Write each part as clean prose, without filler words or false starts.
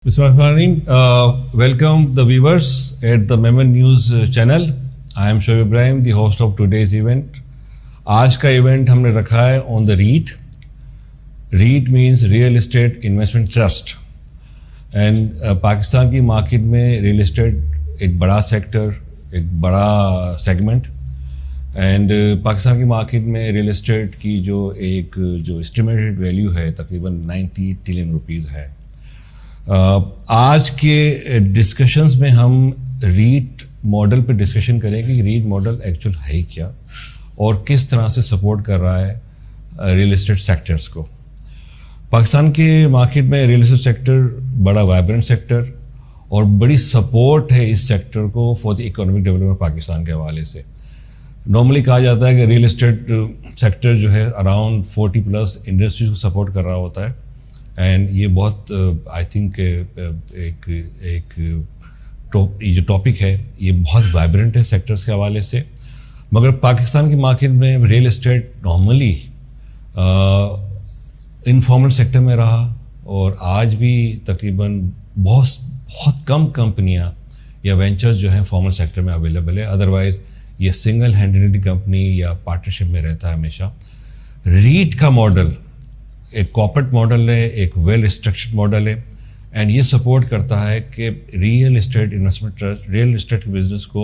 Bismillahirrahmanirrahim. Welcome the viewers at the Memon News channel. I am Shoaib Ibrahim, the host of today's event. آج کا event ہم نے رکھا ہے on the REIT. REIT means Real Estate Investment Trust. And Pakistan کی market میں real estate ایک بڑا سیکٹر، ایک بڑا سیگمنٹ. اینڈ پاکستان کی مارکیٹ میں ریئل اسٹیٹ کی جو اسٹیمیٹڈ ویلیو ہے تقریباً 90 ٹریلین روپیز ہے. آج کے ڈسکشنز میں ہم ریٹ ماڈل پہ ڈسکشن کریں کہ ریٹ ماڈل ایکچوئل ہے کیا اور کس طرح سے سپورٹ کر رہا ہے ریئل اسٹیٹ سیکٹرز کو. پاکستان کے مارکیٹ میں ریئل اسٹیٹ سیکٹر بڑا وائبرنٹ سیکٹر اور بڑی سپورٹ ہے اس سیکٹر کو for the economic development Pakistan کے حوالے سے. نارملی کہا جاتا ہے کہ ریئل اسٹیٹ سیکٹر جو ہے اراؤنڈ 40+ انڈسٹریز کو سپورٹ کر رہا ہوتا ہے. اینڈ یہ بہت آئی تھنک ایک جو ٹاپک ہے یہ بہت وائبرنٹ ہے سیکٹرز کے حوالے سے. مگر پاکستان کی مارکیٹ میں real estate normally informal sector میں رہا اور آج بھی تقریباً بہت کم کمپنیاں یا وینچرز جو ہیں فارمل سیکٹر میں اویلیبل ہے. ادروائز یہ سنگل ہینڈیڈ کمپنی یا پارٹنرشپ میں رہتا ہے ہمیشہ. ریٹ کا ماڈل ایک کارپوریٹ ماڈل ہے، ایک ویل اسٹرکچرڈ ماڈل ہے اینڈ یہ سپورٹ کرتا ہے کہ real estate investment trust real estate کے بزنس کو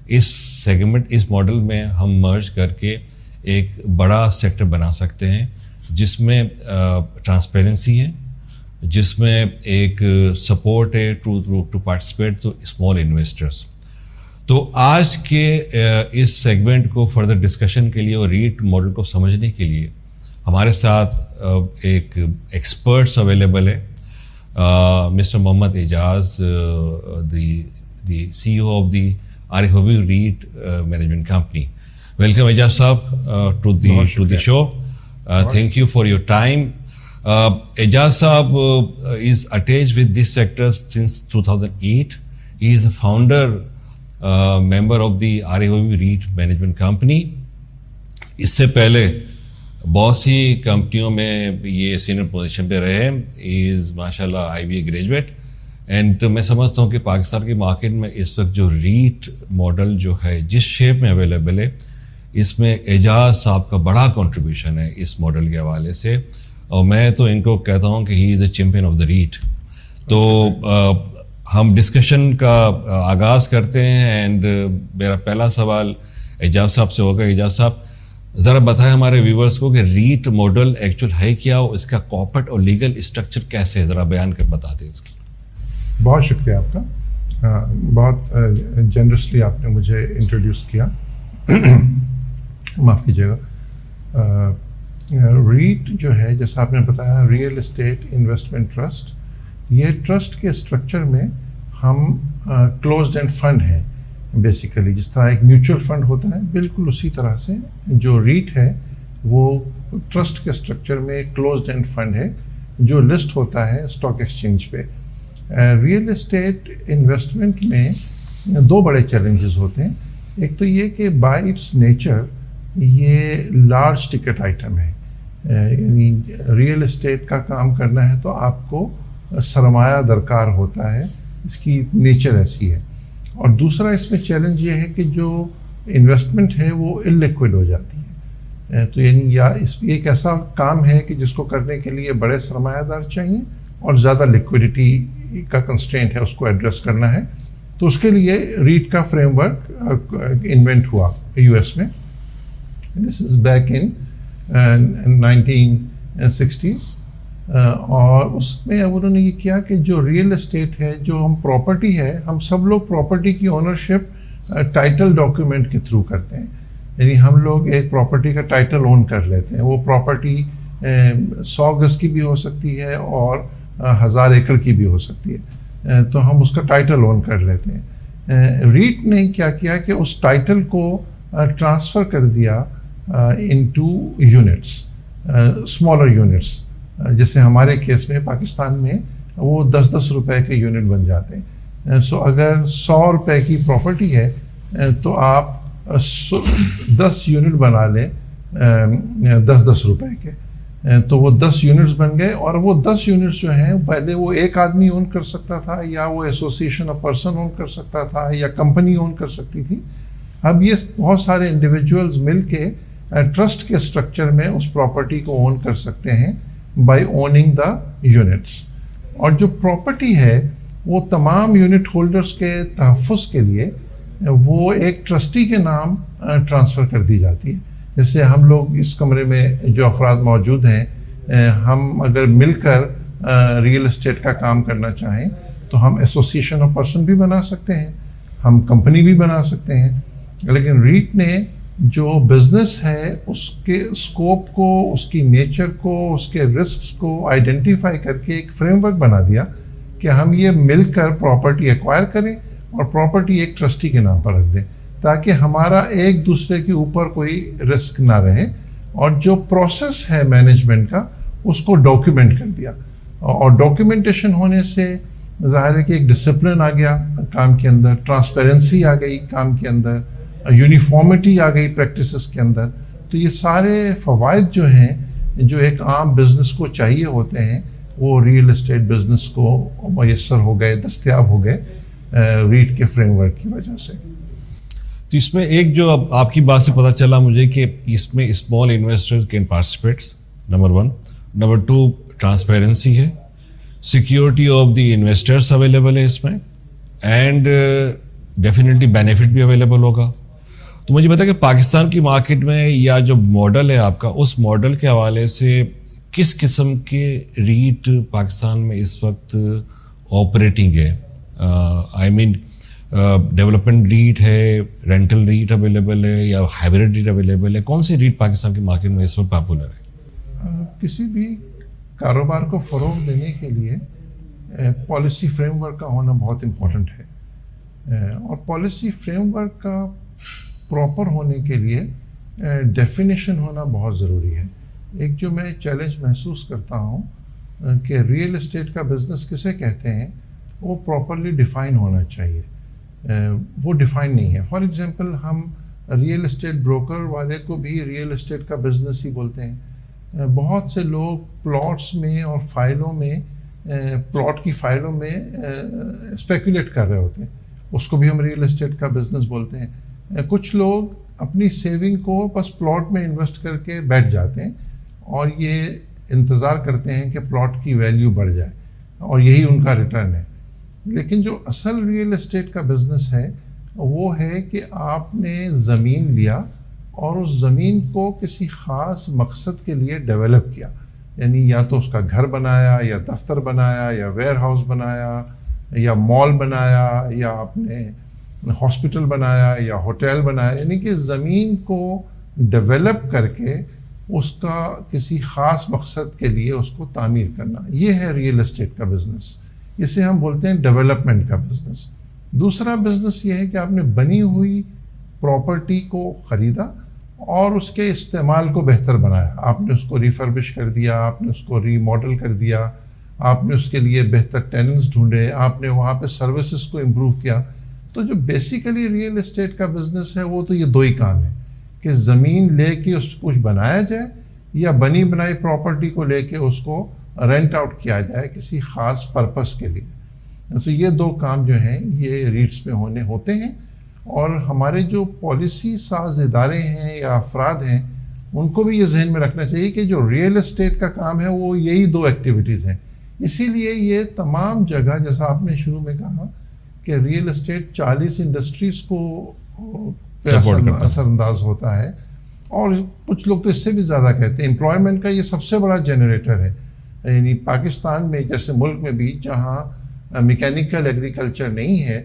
اس سیگمنٹ اس ماڈل میں ہم مرج کر کے ایک بڑا سیکٹر بنا سکتے ہیں جس میں ٹرانسپیرنسی ہے، جس میں ایک سپورٹ ہے to participate to small investors. تو آج کے اس سیگمنٹ کو فردر ڈسکشن کے لیے اور ریٹ ماڈل کو سمجھنے کے لیے ہمارے ساتھ ایک ایکسپرٹس اویلیبل ہے. Mister Muhammad Ijaz, the CEO of the Arif Habib REIT management company. Welcome Ijaz صاحب to the show. Thank you for your time. Ijaz صاحب is attach with this sector since 2008. He is a founder member of the Arif Habib REIT management company. اس سے پہلے بہت سی کمپنیوں میں یہ senior position پہ رہے ہیں. از ماشاء اللہ IBA گریجویٹ. اینڈ میں سمجھتا ہوں کہ پاکستان کی مارکیٹ میں اس وقت جو ریٹ ماڈل جو ہے جس شیپ میں اویلیبل ہے اس میں اعجاز صاحب کا بڑا کنٹریبیوشن ہے اس ماڈل کے حوالے سے. اور میں تو ان کو کہتا ہوں کہ ہی is a champion of the rate. تو ہم ڈسکشن کا آغاز کرتے ہیں اینڈ میرا پہلا سوال اعجاز صاحب سے ہوگا. اعجاز صاحب ذرا بتائیں ہمارے ویورز کو کہ ریٹ ماڈل ایکچوئل ہے کیا اور اس کا کارپوریٹ اور لیگل اسٹرکچر کیسے ہے، ذرا بیان کر بتا دیں اس کی. بہت شکریہ آپ کا، بہت جنرسلی آپ نے مجھے انٹروڈیوس کیا. معاف کیجیے گا. ریٹ جو ہے جیسا آپ نے بتایا ریئل اسٹیٹ انویسٹمنٹ ٹرسٹ، یہ ٹرسٹ کے اسٹرکچر میں ہم کلوزڈ اینڈ فنڈ ہیں بیسیکلی. جس طرح ایک میوچل فنڈ ہوتا ہے بالکل اسی طرح سے جو ریٹ ہے وہ ٹرسٹ کے اسٹرکچر میں کلوزڈ اینڈ فنڈ ہے جو لسٹ ہوتا ہے اسٹاک ایکسچینج پہ. ریئل اسٹیٹ انویسٹمنٹ میں دو بڑے چیلنجز ہوتے ہیں. ایک تو یہ کہ بائی اٹس نیچر یہ لارج ٹکٹ آئٹم ہے، یعنی ریئل اسٹیٹ کا کام کرنا ہے تو آپ کو سرمایہ درکار ہوتا ہے، اس کی نیچر ایسی ہے. اور دوسرا اس میں چیلنج یہ ہے کہ جو انویسٹمنٹ ہے وہ اللیکوڈ ہو جاتی ہے. تو یعنی یا اس ایک ایسا کام ہے کہ جس کو کرنے کے لیے بڑے سرمایہ دار چاہیے اور زیادہ لیکوڈیٹی کا کنسٹرینٹ ہے، اس کو ایڈریس کرنا ہے. تو اس کے لیے ریٹ کا فریم ورک انوینٹ ہوا US میں. دس از بیک ان 1960s. اور اس میں انہوں نے یہ کیا کہ جو ریئل اسٹیٹ ہے، جو ہم پراپرٹی ہے، ہم سب لوگ پراپرٹی کی اونرشپ ٹائٹل ڈاکیومنٹ کے تھرو کرتے ہیں. یعنی ہم لوگ ایک پراپرٹی کا ٹائٹل اون کر لیتے ہیں. وہ پراپرٹی 100 گز کی بھی ہو سکتی ہے اور 1000 ایکڑ کی بھی ہو سکتی ہے، تو ہم اس کا ٹائٹل اون کر لیتے ہیں. ریٹ نے کیا کیا کہ اس ٹائٹل کو ٹرانسفر کر دیا انٹو یونٹس، اسمالر یونٹس. جیسے ہمارے کیس میں پاکستان میں وہ 10-10 روپے کے یونٹ بن جاتے ہیں. سو اگر 100 روپے کی پراپرٹی ہے تو آپ 10 یونٹ بنا لیں 10-10 روپے کے. تو وہ 10 یونٹس بن گئے, اور وہ 10 یونٹس جو ہیں پہلے وہ ایک آدمی اون کر سکتا تھا, یا وہ ایسوسیشن آف پرسن اون کر سکتا تھا, یا کمپنی اون کر سکتی تھی. اب یہ بہت سارے انڈیویجولز مل کے ٹرسٹ کے اسٹرکچر میں اس پراپرٹی کو اون کر سکتے ہیں بائی اوننگ دا یونٹس. اور جو پراپرٹی ہے وہ تمام یونٹ ہولڈرز کے تحفظ کے لیے وہ ایک ٹرسٹی کے نام ٹرانسفر کر دی جاتی ہے. جیسے ہم لوگ اس کمرے میں جو افراد موجود ہیں, ہم اگر مل کر ریئل اسٹیٹ کا کام کرنا چاہیں تو ہم ایسوسیشن آف پرسن بھی بنا سکتے ہیں, ہم کمپنی بھی بنا سکتے ہیں. لیکن ریٹ نے جو بزنس ہے اس کے اسکوپ کو, اس کی نیچر کو, اس کے رسکس کو آئیڈینٹیفائی کر کے ایک فریم ورک بنا دیا کہ ہم یہ مل کر پراپرٹی ایکوائر کریں اور پراپرٹی ایک ٹرسٹی کے نام پر رکھ دیں, تاکہ ہمارا ایک دوسرے کے اوپر کوئی رسک نہ رہے. اور جو پروسیس ہے مینجمنٹ کا اس کو ڈاکیومنٹ کر دیا, اور ڈاکیومنٹیشن ہونے سے ظاہر ہے کہ ایک ڈسپلن آ گیا کام کے اندر, ٹرانسپیرنسی آ گئی کام کے اندر, یونیفارمٹی آ گئی پریکٹسز کے اندر. تو یہ سارے فوائد جو ہیں جو ایک عام بزنس کو چاہیے ہوتے ہیں وہ ریئل اسٹیٹ بزنس کو میسر ہو گئے, دستیاب ہو گئے ریٹ کے فریم ورک کی وجہ سے. تو اس میں ایک جو اب آپ کی بات سے پتہ چلا مجھے کہ اس میں small investor can participate, number 1. Number 2 transparency ہے, security of the investors available ہے اس میں, اینڈ ڈیفینیٹلی بینیفٹ بھی اویلیبل ہوگا. تو مجھے بتا کہ پاکستان کی مارکیٹ میں یا جو ماڈل ہے آپ کا, اس ماڈل کے حوالے سے کس قسم کے ریٹ پاکستان میں اس وقت آپریٹنگ ہے؟ آئی مین ڈیولپمنٹ ریٹ ہے, رینٹل ریٹ اویلیبل ہے, یا ہائبریڈ ریٹ اویلیبل ہے؟ کون سی ریٹ پاکستان کی مارکیٹ میں اس وقت پاپولر ہے؟ کسی بھی کاروبار کو فروغ دینے کے لیے پالیسی فریم ورک کا ہونا بہت امپورٹنٹ ہے, اور پالیسی فریم ورک کا پراپر ہونے کے لیے ڈیفینیشن ہونا بہت ضروری ہے. ایک جو میں چیلنج محسوس کرتا ہوں کہ ریئل اسٹیٹ کا بزنس کسے کہتے ہیں وہ پراپرلی ڈیفائن ہونا چاہیے, وہ ڈیفائن نہیں ہے. فار ایگزامپل ہم ریئل اسٹیٹ بروکر والے کو بھی ریئل اسٹیٹ کا بزنس ہی بولتے ہیں. بہت سے لوگ پلاٹس میں اور فائلوں میں, پلاٹ کی فائلوں میں اسپیکولیٹ کر رہے ہوتے ہیں, اس کو بھی ہم ریئل اسٹیٹ کا بزنس بولتے ہیں. کچھ لوگ اپنی سیونگ کو بس پلاٹ میں انویسٹ کر کے بیٹھ جاتے ہیں اور یہ انتظار کرتے ہیں کہ پلاٹ کی ویلیو بڑھ جائے اور یہی ان کا ریٹرن ہے. لیکن جو اصل ریئل اسٹیٹ کا بزنس ہے وہ ہے کہ آپ نے زمین لیا اور اس زمین کو کسی خاص مقصد کے لیے ڈیولپ کیا, یعنی یا تو اس کا گھر بنایا, یا دفتر بنایا, یا ویئر ہاؤس بنایا, یا مال بنایا, یا آپ نے ہاسپٹل بنایا, یا ہوٹل بنایا. یعنی کہ زمین کو ڈیولپ کر کے اس کا کسی خاص مقصد کے لیے اس کو تعمیر کرنا, یہ ہے ریئل اسٹیٹ کا بزنس. اسے ہم بولتے ہیں ڈیولپمنٹ کا بزنس. دوسرا بزنس یہ ہے کہ آپ نے بنی ہوئی پراپرٹی کو خریدا اور اس کے استعمال کو بہتر بنایا. آپ نے اس کو ریفربش کر دیا, آپ نے اس کو ری ماڈل کر دیا, آپ نے اس کے لیے بہتر ٹیننٹس ڈھونڈے, آپ نے وہاں پہ سروسز کو امپروو کیا. تو جو بیسیکلی ریئل اسٹیٹ کا بزنس ہے وہ تو یہ دو ہی کام ہے کہ زمین لے کے اس کو کچھ بنایا جائے, یا بنی بنائی پراپرٹی کو لے کے اس کو رینٹ آؤٹ کیا جائے کسی خاص پرپس کے لیے. تو یہ دو کام جو ہیں یہ ریٹس میں ہوتے ہیں, اور ہمارے جو پالیسی ساز ادارے ہیں یا افراد ہیں ان کو بھی یہ ذہن میں رکھنا چاہیے کہ جو ریئل اسٹیٹ کا کام ہے وہ یہی دو ایکٹیویٹیز ہیں. اسی لیے یہ تمام جگہ, جیسا آپ نے شروع میں کہا کہ ریئل اسٹیٹ 40 انڈسٹریز کو اثر انداز ہوتا ہے, اور کچھ لوگ تو اس سے بھی زیادہ کہتے ہیں امپلائمنٹ کا یہ سب سے بڑا جنریٹر ہے. یعنی پاکستان میں جیسے ملک میں بھی جہاں میکینیکل ایگریکلچر نہیں ہے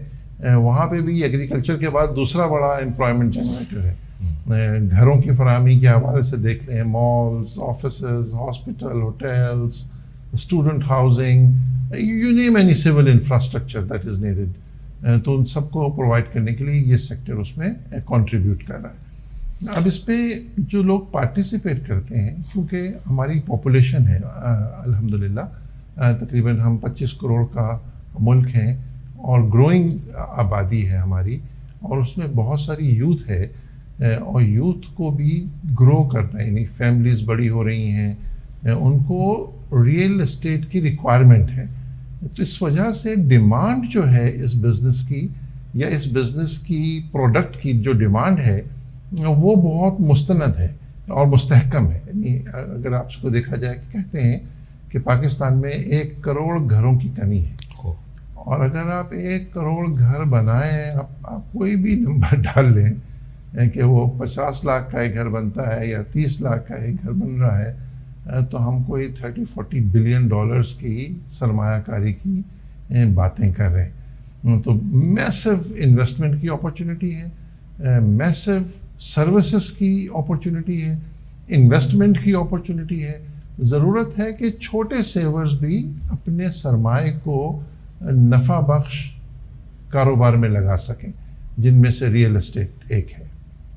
وہاں پہ بھی ایگریکلچر کے بعد دوسرا بڑا امپلائمنٹ جنریٹر ہے. گھروں کی فراہمی کے حوالے سے دیکھ لیں, malls, offices, hospital, hotels, student housing, you name any civil infrastructure that is needed, تو ان سب کو پرووائڈ کرنے کے لیے یہ سیکٹر اس میں کنٹریبیوٹ کر رہا ہے. اب اس پہ جو لوگ پارٹیسپیٹ کرتے ہیں, کیونکہ ہماری پاپولیشن ہے الحمدللہ تقریباً ہم 25 کروڑ کا ملک ہیں اور گروئنگ آبادی ہے ہماری, اور اس میں بہت ساری یوتھ ہے, اور یوتھ کو بھی گرو کرنا ہے, یعنی فیملیز بڑی ہو رہی ہیں, ان کو ریئل اسٹیٹ کی ریکوائرمنٹ ہے. تو اس وجہ سے ڈیمانڈ جو ہے اس بزنس کی یا اس بزنس کی پروڈکٹ کی جو ڈیمانڈ ہے وہ بہت مستند ہے اور مستحکم ہے. یعنی اگر آپ کو دیکھا جائے کہ کہتے ہیں کہ پاکستان میں 1 کروڑ گھروں کی کمی ہے, اور اگر آپ 1 کروڑ گھر بنائیں, آپ کوئی بھی نمبر ڈال لیں کہ وہ 50 لاکھ کا ایک گھر بنتا ہے یا 30 لاکھ کا ایک گھر بن رہا ہے, تو ہم کوئی 30-40 بلین ڈالرز کی سرمایہ کاری کی باتیں کر رہے ہیں. تو میسو انویسٹمنٹ کی اپرچونٹی ہے, میسو سروسز کی اپرچونٹی ہے, انویسٹمنٹ کی اپرچونٹی ہے. ضرورت ہے کہ چھوٹے سیورز بھی اپنے سرمایہ کو نفع بخش کاروبار میں لگا سکیں, جن میں سے ریئل اسٹیٹ ایک ہے.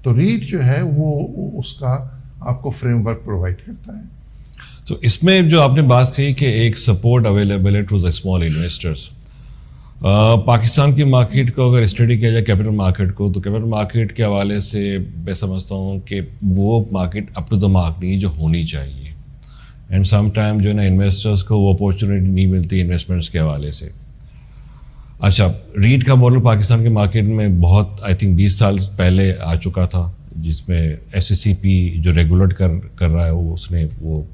تو ریٹ جو ہے وہ اس کا آپ کو فریم ورک پرووائڈ کرتا ہے. تو اس میں جو آپ نے بات کہی کہ ایک سپورٹ اویلیبل ہے to the small investors, Pakistan کی مارکیٹ کو اگر اسٹڈی کیا جائے کیپٹل مارکیٹ کو, تو کیپٹل مارکیٹ کے حوالے سے میں سمجھتا ہوں کہ وہ market up to the mark نہیں جو ہونی چاہیے, اینڈ سم ٹائم جو ہے نا انویسٹرس کو وہ اپورچونیٹی نہیں ملتی انویسٹمنٹس کے حوالے سے. اچھا, ریٹ کا ماڈل پاکستان کے مارکیٹ میں بہت آئی تھنک 20 سال پہلے آ چکا تھا, جس میں SECP جو ریگولیٹ کر رہا ہے اس نے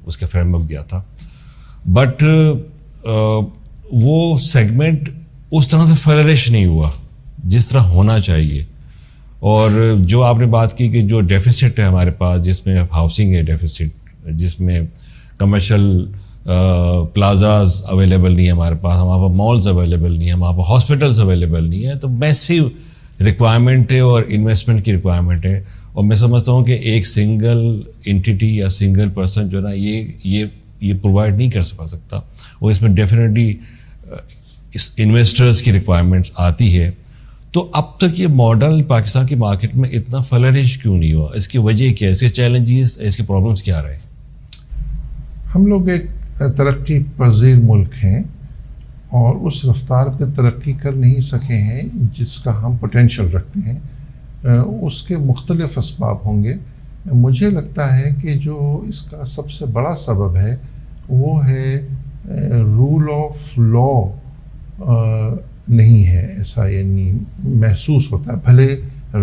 اس کے فریم ورک دیا تھا, بٹ وہ سیگمنٹ اس طرح سے فلرش نہیں ہوا جس طرح ہونا چاہیے. اور جو آپ نے بات کی کہ جو ڈیفیسٹ ہے ہمارے پاس, جس میں ہاؤسنگ ہے ڈیفیسٹ, جس میں کمرشل پلازاز اویلیبل نہیں ہے ہمارے پاس, ہمارے پاس مالز اویلیبل نہیں ہے, ہمارے پاس ہاسپٹلز اویلیبل نہیں ہے, تو میسیو ریکوائرمنٹ ہے اور انویسٹمنٹ کی ریکوائرمنٹ ہے. اور میں سمجھتا ہوں کہ ایک سنگل انٹیٹی یا سنگل پرسن جو ہے نا یہ پرووائڈ نہیں کر سکتا, اور اس میں ڈیفینیٹلی اس انویسٹرز کی ریکوائرمنٹس آتی ہے. تو اب تک یہ ماڈل پاکستان کی مارکیٹ میں اتنا فلرش کیوں نہیں ہوا؟ اس کی وجہ کیا ہے؟ اس کے چیلنجز, اس کے پرابلمس کیا رہے؟ ہم لوگ ایک ترقی پذیر ملک ہیں اور اس رفتار پہ ترقی کر نہیں سکے ہیں جس کا ہم پوٹینشیل رکھتے ہیں. اس کے مختلف اسباب ہوں گے. مجھے لگتا ہے کہ جو اس کا سب سے بڑا سبب ہے وہ ہے رول آف لا نہیں ہے ایسا, یعنی محسوس ہوتا ہے بھلے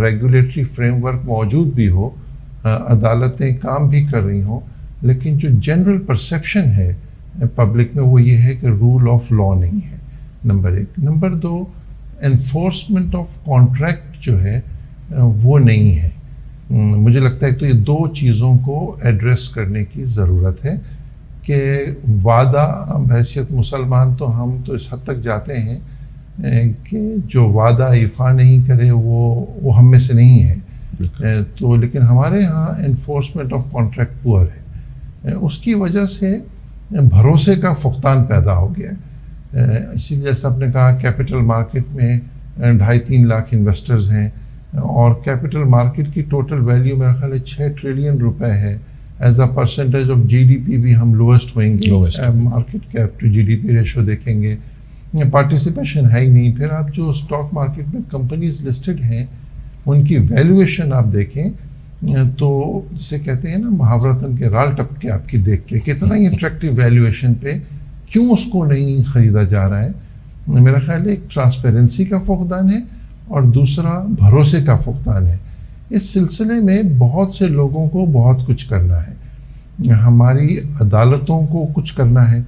ریگولیٹری فریم ورک موجود بھی ہو, عدالتیں کام بھی کر رہی ہوں, لیکن جو جنرل پرسیپشن ہے پبلک میں وہ یہ ہے کہ رول آف لا نہیں ہے, number 1. Number 2, enforcement of contract جو ہے وہ نہیں ہے. مجھے لگتا ہے تو یہ 2 چیزوں کو ایڈریس کرنے کی ضرورت ہے کہ وعدہ, بحیثیت مسلمان تو ہم تو اس حد تک جاتے ہیں کہ جو وعدہ ایفا نہیں کرے وہ ہم میں سے نہیں ہے. تو لیکن ہمارے ہاں انفورسمنٹ آف کانٹریکٹ پور ہے. اس کی وجہ سے بھروسے کا فقدان پیدا ہو گیا. اسی لیے جیسے آپ نے کہا کیپٹل مارکیٹ میں 2.5-3 لاکھ انویسٹرز ہیں, اور کیپٹل مارکیٹ کی ٹوٹل ویلیو میرا خیال ہے 6 ٹریلین روپے ہے. As a percentage of GDP بھی ہم لوسٹ ہوئیں گے. Market cap to GDP ratio دیکھیں گے, پارٹیسپیشن ہے ہی نہیں. پھر آپ جو اسٹاک مارکیٹ میں کمپنیز لسٹڈ ہیں ان کی ویلیویشن آپ دیکھیں تو جسے کہتے ہیں نا محاورتاً کے رال ٹپ کے آپ کی دیکھ کے کتنا ہی اٹریکٹیو ویلیویشن پہ کیوں اس کو نہیں خریدا جا رہا ہے. میرا خیال ہے ایک ٹرانسپیرنسی کا فقدان ہے اور دوسرا بھروسے کا فقدان ہے. اس سلسلے میں بہت سے لوگوں کو بہت کچھ کرنا ہے. ہماری عدالتوں کو کچھ کرنا ہے,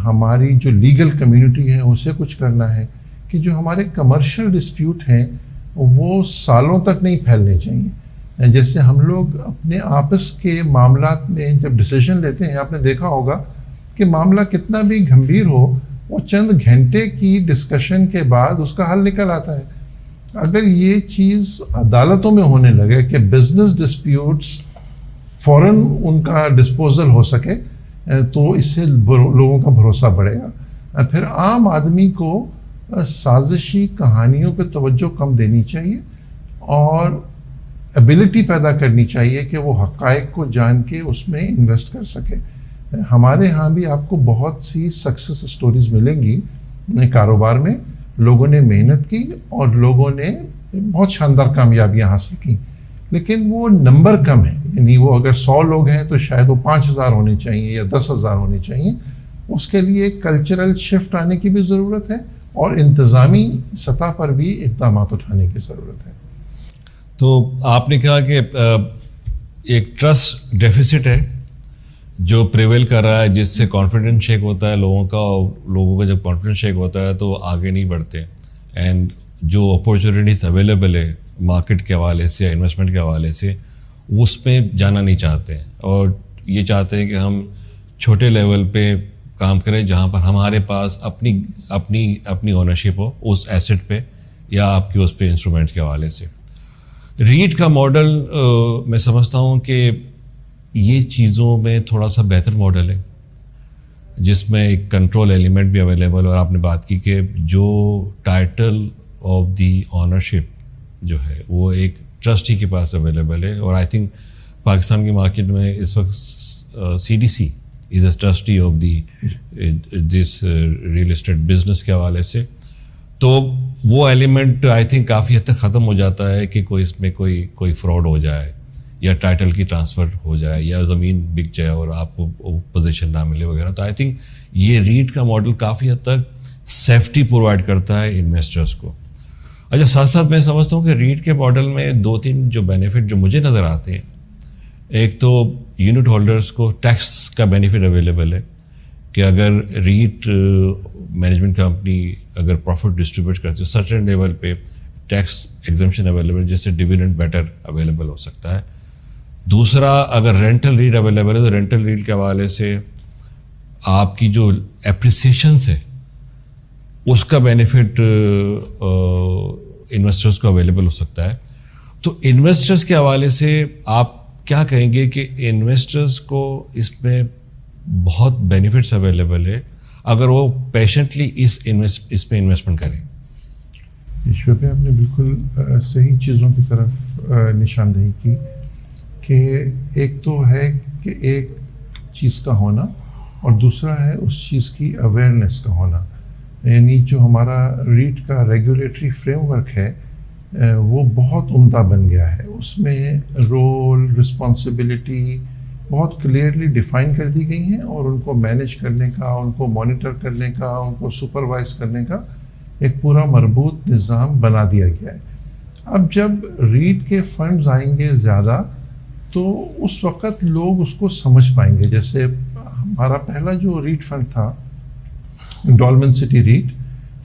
ہماری جو لیگل کمیونٹی ہے اسے کچھ کرنا ہے کہ جو ہمارے کمرشل ڈسپیوٹ ہیں وہ سالوں تک نہیں پھیلنے چاہیے. جیسے ہم لوگ اپنے آپس کے معاملات میں جب ڈیسیژن لیتے ہیں, آپ نے دیکھا ہوگا کہ معاملہ کتنا بھی گھمبیر ہو وہ چند گھنٹے کی ڈسکشن کے بعد اس کا حل نکل آتا ہے. اگر یہ چیز عدالتوں میں ہونے لگے کہ بزنس ڈسپیوٹس فوراً ان کا ڈسپوزل ہو سکے تو اس سے لوگوں کا بھروسہ بڑھے گا. پھر عام آدمی کو سازشی کہانیوں پہ توجہ کم دینی چاہیے اور ایبلٹی پیدا کرنی چاہیے کہ وہ حقائق کو جان کے اس میں انویسٹ کر سکے. ہمارے ہاں بھی آپ کو بہت سی سکسیس سٹوریز ملیں گی کاروبار میں. لوگوں نے محنت کی اور لوگوں نے بہت شاندار کامیابیاں حاصل کی, لیکن وہ نمبر کم ہے، یعنی وہ اگر 100 لوگ ہیں تو شاید وہ 5000 ہونے چاہیے یا 10,000 ہونے چاہیے. اس کے لیے کلچرل شفٹ آنے کی بھی ضرورت ہے اور انتظامی سطح پر بھی اقدامات اٹھانے کی ضرورت ہے. تو آپ نے کہا کہ ایک ٹرسٹ ڈیفیسٹ ہے جو پریویل کر رہا ہے، جس سے کانفیڈنس شیک ہوتا ہے لوگوں کا، اور لوگوں کا جب کانفیڈنس شیک ہوتا ہے تو وہ آگے نہیں بڑھتے. اینڈ جو اپورچونیٹیز اویلیبل ہے مارکیٹ کے حوالے سے یا انویسٹمنٹ کے حوالے سے، اس پہ جانا نہیں چاہتے ہیں، اور یہ چاہتے ہیں کہ ہم چھوٹے لیول پہ کام کریں جہاں پر ہمارے پاس اپنی اونرشپ ہو اس ایسٹ پہ یا آپ کی اس پہ انسٹرومنٹ کے حوالے سے. ریٹ کا ماڈل میں سمجھتا ہوں کہ یہ چیزوں میں تھوڑا سا بہتر ماڈل ہے، جس میں ایک کنٹرول ایلیمنٹ بھی اویلیبل. اور آپ نے بات کی کہ جو ٹائٹل آف دی آنرشپ جو ہے وہ ایک ٹرسٹی کے پاس اویلیبل ہے. اور آئی تھنک پاکستان کی مارکیٹ میں اس وقت CDC is a trustee of the this real estate business کے حوالے سے. تو وہ ایلیمنٹ آئی تھنک کافی حد تک ختم ہو جاتا ہے کہ کوئی اس میں کوئی فراڈ ہو جائے یا ٹائٹل کی ٹرانسفر ہو جائے یا زمین بک جائے اور آپ کو پوزیشن نہ ملے وغیرہ. تو آئی تھنک یہ ریٹ کا ماڈل کافی حد تک سیفٹی پرووائڈ کرتا ہے انویسٹرس کو. اچھا، ساتھ ساتھ میں سمجھتا ہوں کہ ریٹ کے ماڈل میں 2-3 جو بینیفٹ جو مجھے نظر آتے ہیں، ایک تو یونٹ ہولڈرس کو ٹیکس کا بینیفٹ اویلیبل ہے کہ اگر ریٹ مینجمنٹ کمپنی اگر پروفٹ ڈسٹریبیوٹ کرتی ہے سرٹن لیول پہ ٹیکس ایگزمپشن اویلیبل، جس سے ڈویڈنڈ بیٹر اویلیبل ہو سکتا ہے. دوسرا، اگر رینٹل ریٹ اویلیبل ہے تو رینٹل ریٹ کے حوالے سے آپ کی جو اپریسیشنس ہے اس کا بینیفٹ انویسٹرس کو اویلیبل ہو سکتا ہے. تو انویسٹرس کے حوالے سے آپ کیا کہیں گے کہ انویسٹرس کو اس میں بہت بینیفٹس اویلیبل ہے اگر وہ پیشنٹلی اس میں انویسٹمنٹ کریں؟ اس پہ آپ نے بالکل صحیح چیزوں کی طرف نشاندہی کی کہ ایک تو ہے کہ ایک چیز کا ہونا اور دوسرا ہے اس چیز کی اویئرنیس کا ہونا. یعنی جو ہمارا ریٹ کا ریگولیٹری فریم ورک ہے وہ بہت عمدہ بن گیا ہے. اس میں رول، رسپانسبلٹی بہت کلیئرلی ڈیفائن کر دی گئی ہیں اور ان کو مینیج کرنے کا، ان کو مانیٹر کرنے کا، ان کو سپروائز کرنے کا ایک پورا مربوط نظام بنا دیا گیا ہے. اب جب ریٹ کے فنڈز آئیں گے زیادہ تو اس وقت لوگ اس کو سمجھ پائیں گے. جیسے ہمارا پہلا جو ریٹ فنڈ تھا ڈولمن سٹی ریٹ،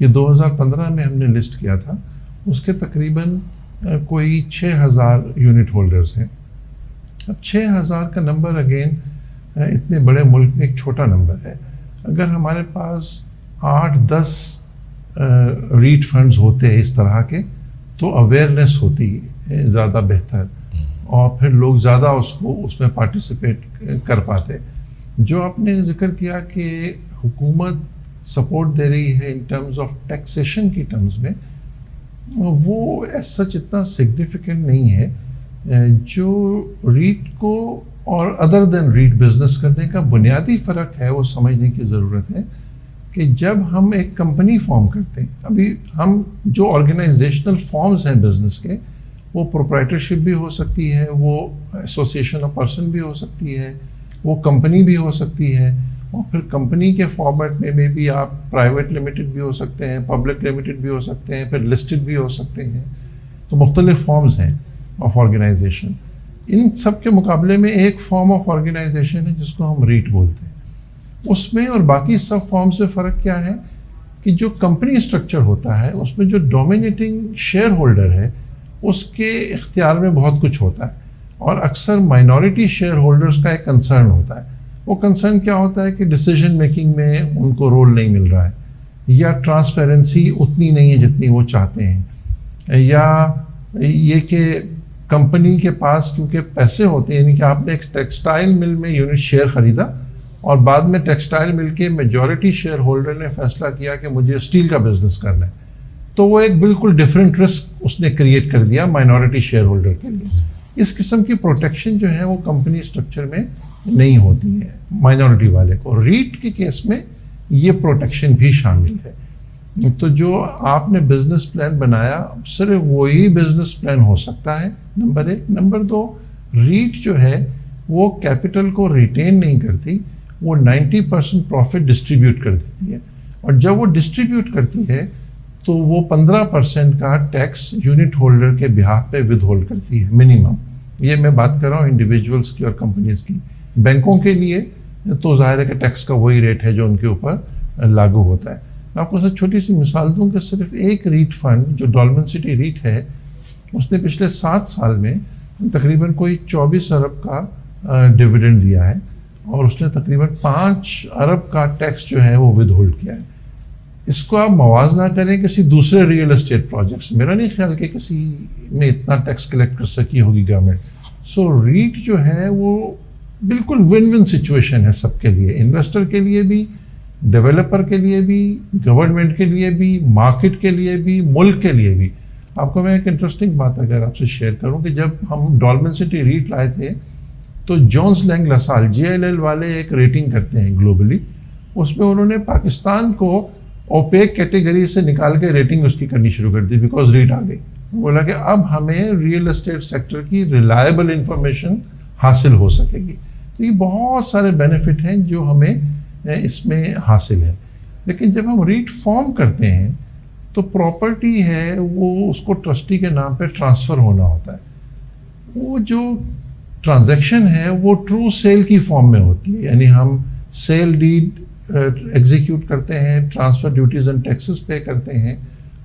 یہ 2015 میں ہم نے لسٹ کیا تھا. اس کے تقریباً کوئی 6000 یونٹ ہولڈرز ہیں. اب 6000 کا نمبر اگین اتنے بڑے ملک میں ایک چھوٹا نمبر ہے. اگر ہمارے پاس 8-10 ریٹ فنڈز ہوتے ہیں اس طرح کے تو اویئرنیس ہوتی زیادہ بہتر اور پھر لوگ زیادہ اس میں پارٹیسپیٹ کر پاتے. جو آپ نے ذکر کیا کہ حکومت سپورٹ دے رہی ہے ان ٹرمز آف ٹیکسیشن کی ٹرمز میں، وہ ایز سچ اتنا سگنیفیکنٹ نہیں ہے. جو ریٹ کو اور ادر دین ریٹ بزنس کرنے کا بنیادی فرق ہے وہ سمجھنے کی ضرورت ہے کہ جب ہم ایک کمپنی فارم کرتے ہیں، ابھی ہم جو آرگنائزیشنل فارمز ہیں بزنس کے، وہ پروپرائٹرشپ بھی ہو سکتی ہے، وہ ایسوسیشن آف پرسن بھی ہو سکتی ہے، وہ کمپنی بھی ہو سکتی ہے، اور پھر کمپنی کے فارمیٹ میں بھی آپ پرائیویٹ لمیٹڈ بھی ہو سکتے ہیں، پبلک لمیٹڈ بھی ہو سکتے ہیں، پھر لسٹڈ بھی ہو سکتے ہیں. تو مختلف فارمز ہیں آف آرگنائزیشن. ان سب کے مقابلے میں ایک فارم آف آرگنائزیشن ہے جس کو ہم ریٹ بولتے ہیں. اس میں اور باقی سب فارمز میں فرق کیا ہے کہ جو کمپنی اسٹرکچر ہوتا ہے اس میں جو ڈومینیٹنگ شیئر ہولڈر ہے اس کے اختیار میں بہت کچھ ہوتا ہے، اور اکثر مائنورٹی شیئر ہولڈرز کا ایک کنسرن ہوتا ہے. وہ کنسرن کیا ہوتا ہے کہ ڈیسیجن میکنگ میں ان کو رول نہیں مل رہا ہے، یا ٹرانسپیرنسی اتنی نہیں ہے جتنی وہ چاہتے ہیں، یا یہ کہ کمپنی کے پاس کیونکہ پیسے ہوتے ہیں. یعنی کہ آپ نے ایک ٹیکسٹائل مل میں یونٹ شیئر خریدا اور بعد میں ٹیکسٹائل مل کے میجورٹی شیئر ہولڈر نے فیصلہ کیا کہ مجھے اسٹیل کا بزنس کرنا ہے، تو وہ ایک بالکل ڈفرینٹ رسک اس نے کریٹ کر دیا مائنورٹی شیئر ہولڈر کے لیے. اس قسم کی پروٹیکشن جو ہے وہ کمپنی اسٹرکچر میں نہیں ہوتی ہے مائنورٹی والے کو. ریٹ کے کیس میں یہ پروٹیکشن بھی شامل ہے. تو جو آپ نے بزنس پلان بنایا صرف وہی بزنس پلان ہو سکتا ہے نمبر 1. نمبر 2, ریٹ جو ہے وہ کیپٹل کو ریٹین نہیں کرتی, وہ 90% پروفٹ ڈسٹریبیوٹ کر دیتی ہے, اور جب وہ ڈسٹریبیوٹ کرتی ہے تو وہ 15% کا ٹیکس یونٹ ہولڈر کے بہاف پہ ود ہولڈ کرتی ہے منیمم. یہ میں بات کر رہا ہوں انڈیویجولس کی اور کمپنیز کی. بینکوں کے لیے تو ظاہر ہے کہ ٹیکس کا وہی ریٹ ہے جو ان کے اوپر لاگو ہوتا ہے. میں آپ کو سب چھوٹی سی مثال دوں کہ صرف ایک ریٹ فنڈ جو ڈولمن سٹی ریٹ ہے, اس نے پچھلے 7 سال میں تقریباً کوئی 24 ارب کا ڈیویڈنڈ دیا ہے, اور اس نے تقریباً 5 ارب کا ٹیکس جو ہے وہ ود ہولڈ کیا ہے. اس کو آپ موازنہ کریں کسی دوسرے ریئل اسٹیٹ پروجیکٹس, میرا نہیں خیال کہ کسی میں اتنا ٹیکس کلیکٹ کر سکی ہوگی گورنمنٹ. سو ریٹ جو ہے وہ بالکل ون ون سچویشن ہے سب کے لیے, انویسٹر کے لیے بھی, ڈیولپر کے لیے بھی, گورنمنٹ کے لیے بھی, مارکیٹ کے لیے بھی, ملک کے لیے بھی. آپ کو میں ایک انٹرسٹنگ بات اگر آپ سے شیئر کروں کہ جب ہم ڈولمن سٹی ریٹ لائے تھے تو جونز لینگ لاسال JLL والے ایک ریٹنگ کرتے ہیں گلوبلی, اس میں انہوں نے پاکستان کو اوپیک کیٹیگری سے نکال کے ریٹنگ اس کی کرنی شروع کر دی بیکاز ریٹ آ گئی. بولا کہ اب ہمیں ریئل اسٹیٹ سیکٹر کی ریلائبل انفارمیشن حاصل ہو سکے گی. تو یہ بہت سارے بینیفٹ ہیں جو ہمیں اس میں حاصل ہے. لیکن جب ہم ریٹ فارم کرتے ہیں تو پراپرٹی ہے وہ اس کو ٹرسٹی کے نام پہ ٹرانسفر ہونا ہوتا ہے. وہ جو ٹرانزیکشن ہے وہ ٹرو سیل کی فارم میں ہوتی ہے, یعنی ہم سیل ڈیڈ ایگزیکیوٹ کرتے ہیں, transfer duties and taxes pay کرتے ہیں,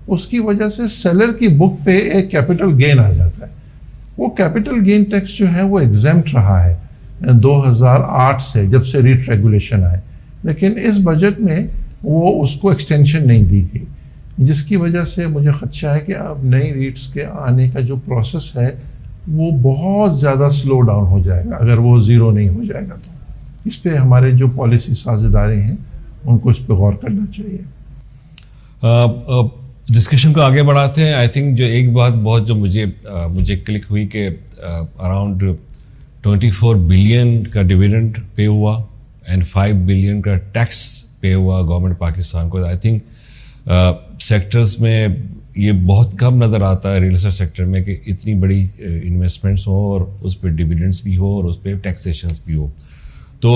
اس کی وجہ سے سیلر کی بک پہ ایک کیپٹل گین آ جاتا ہے. وہ کیپٹل گین ٹیکس جو ہے وہ ایگزیمپٹ رہا ہے 2008 سے, جب سے ریٹ ریگولیشن آئے, لیکن اس بجٹ میں وہ اس کو ایکسٹینشن نہیں دی گئی, جس کی وجہ سے مجھے خدشہ ہے کہ اب نئی ریٹس کے آنے کا جو پروسیس ہے وہ بہت زیادہ سلو ڈاؤن ہو جائے گا اگر وہ زیرو نہیں ہو جائے گا. تو اس پہ ہمارے جو پالیسی ساز ادارے ہیں ان کو اس پہ غور کرنا چاہیے. ڈسکشن کو آگے بڑھاتے ہیں. آئی تھنک جو ایک بات بہت جو مجھے کلک ہوئی کہ اراؤنڈ 24 بلین کا ڈویڈنڈ پے ہوا اینڈ 5 بلین کا ٹیکس پے ہوا گورنمنٹ پاکستان کو. آئی تھنک سیکٹرز میں یہ بہت کم نظر آتا ہے ریئل اسٹیٹ سیکٹر میں کہ اتنی بڑی انویسٹمنٹس ہوں اور اس پہ ڈویڈنڈس بھی ہو اور اس پہ ٹیکسیشنس بھی ہو. تو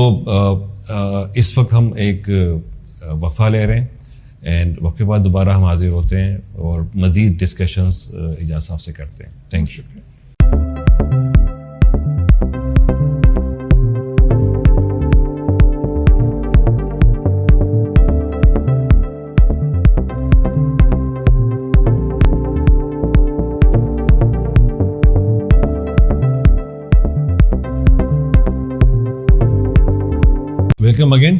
اس وقت ہم ایک وقفہ لے رہے ہیں اینڈ وقفے بعد دوبارہ ہم حاضر ہوتے ہیں اور مزید ڈسکشنز اعجاز صاحب سے کرتے ہیں. Thank you. Welcome again.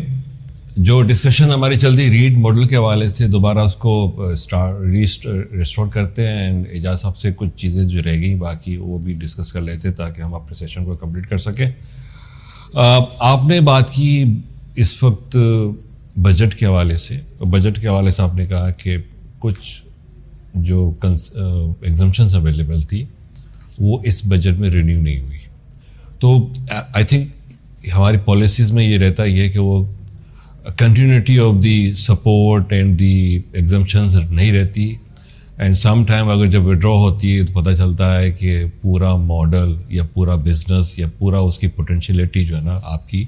جو ڈسکشن ہماری چل رہی ریٹ ماڈل کے حوالے سے دوبارہ اس کو ریسٹور کرتے ہیں اینڈ اعجاز صاحب سے کچھ چیزیں جو رہ گئی باقی وہ بھی ڈسکس کر لیتے تاکہ ہم اپنے سیشن کو کمپلیٹ کر سکیں. آپ نے بات کی اس وقت بجٹ کے حوالے سے آپ نے کہا کہ کچھ جو ایگزمپشنز اویلیبل تھی وہ اس بجٹ میں رینیو نہیں ہوئی. تو آئی تھنک ہماری پالیسیز میں یہ رہتا ہے کہ وہ continuity of the support and the exemptions نہیں رہتی اینڈ سم ٹائم اگر جب وڈرا ہوتی ہے تو پتہ چلتا ہے کہ پورا ماڈل یا پورا بزنس یا پورا اس کی پوٹینشیلٹی جو ہے نا آپ کی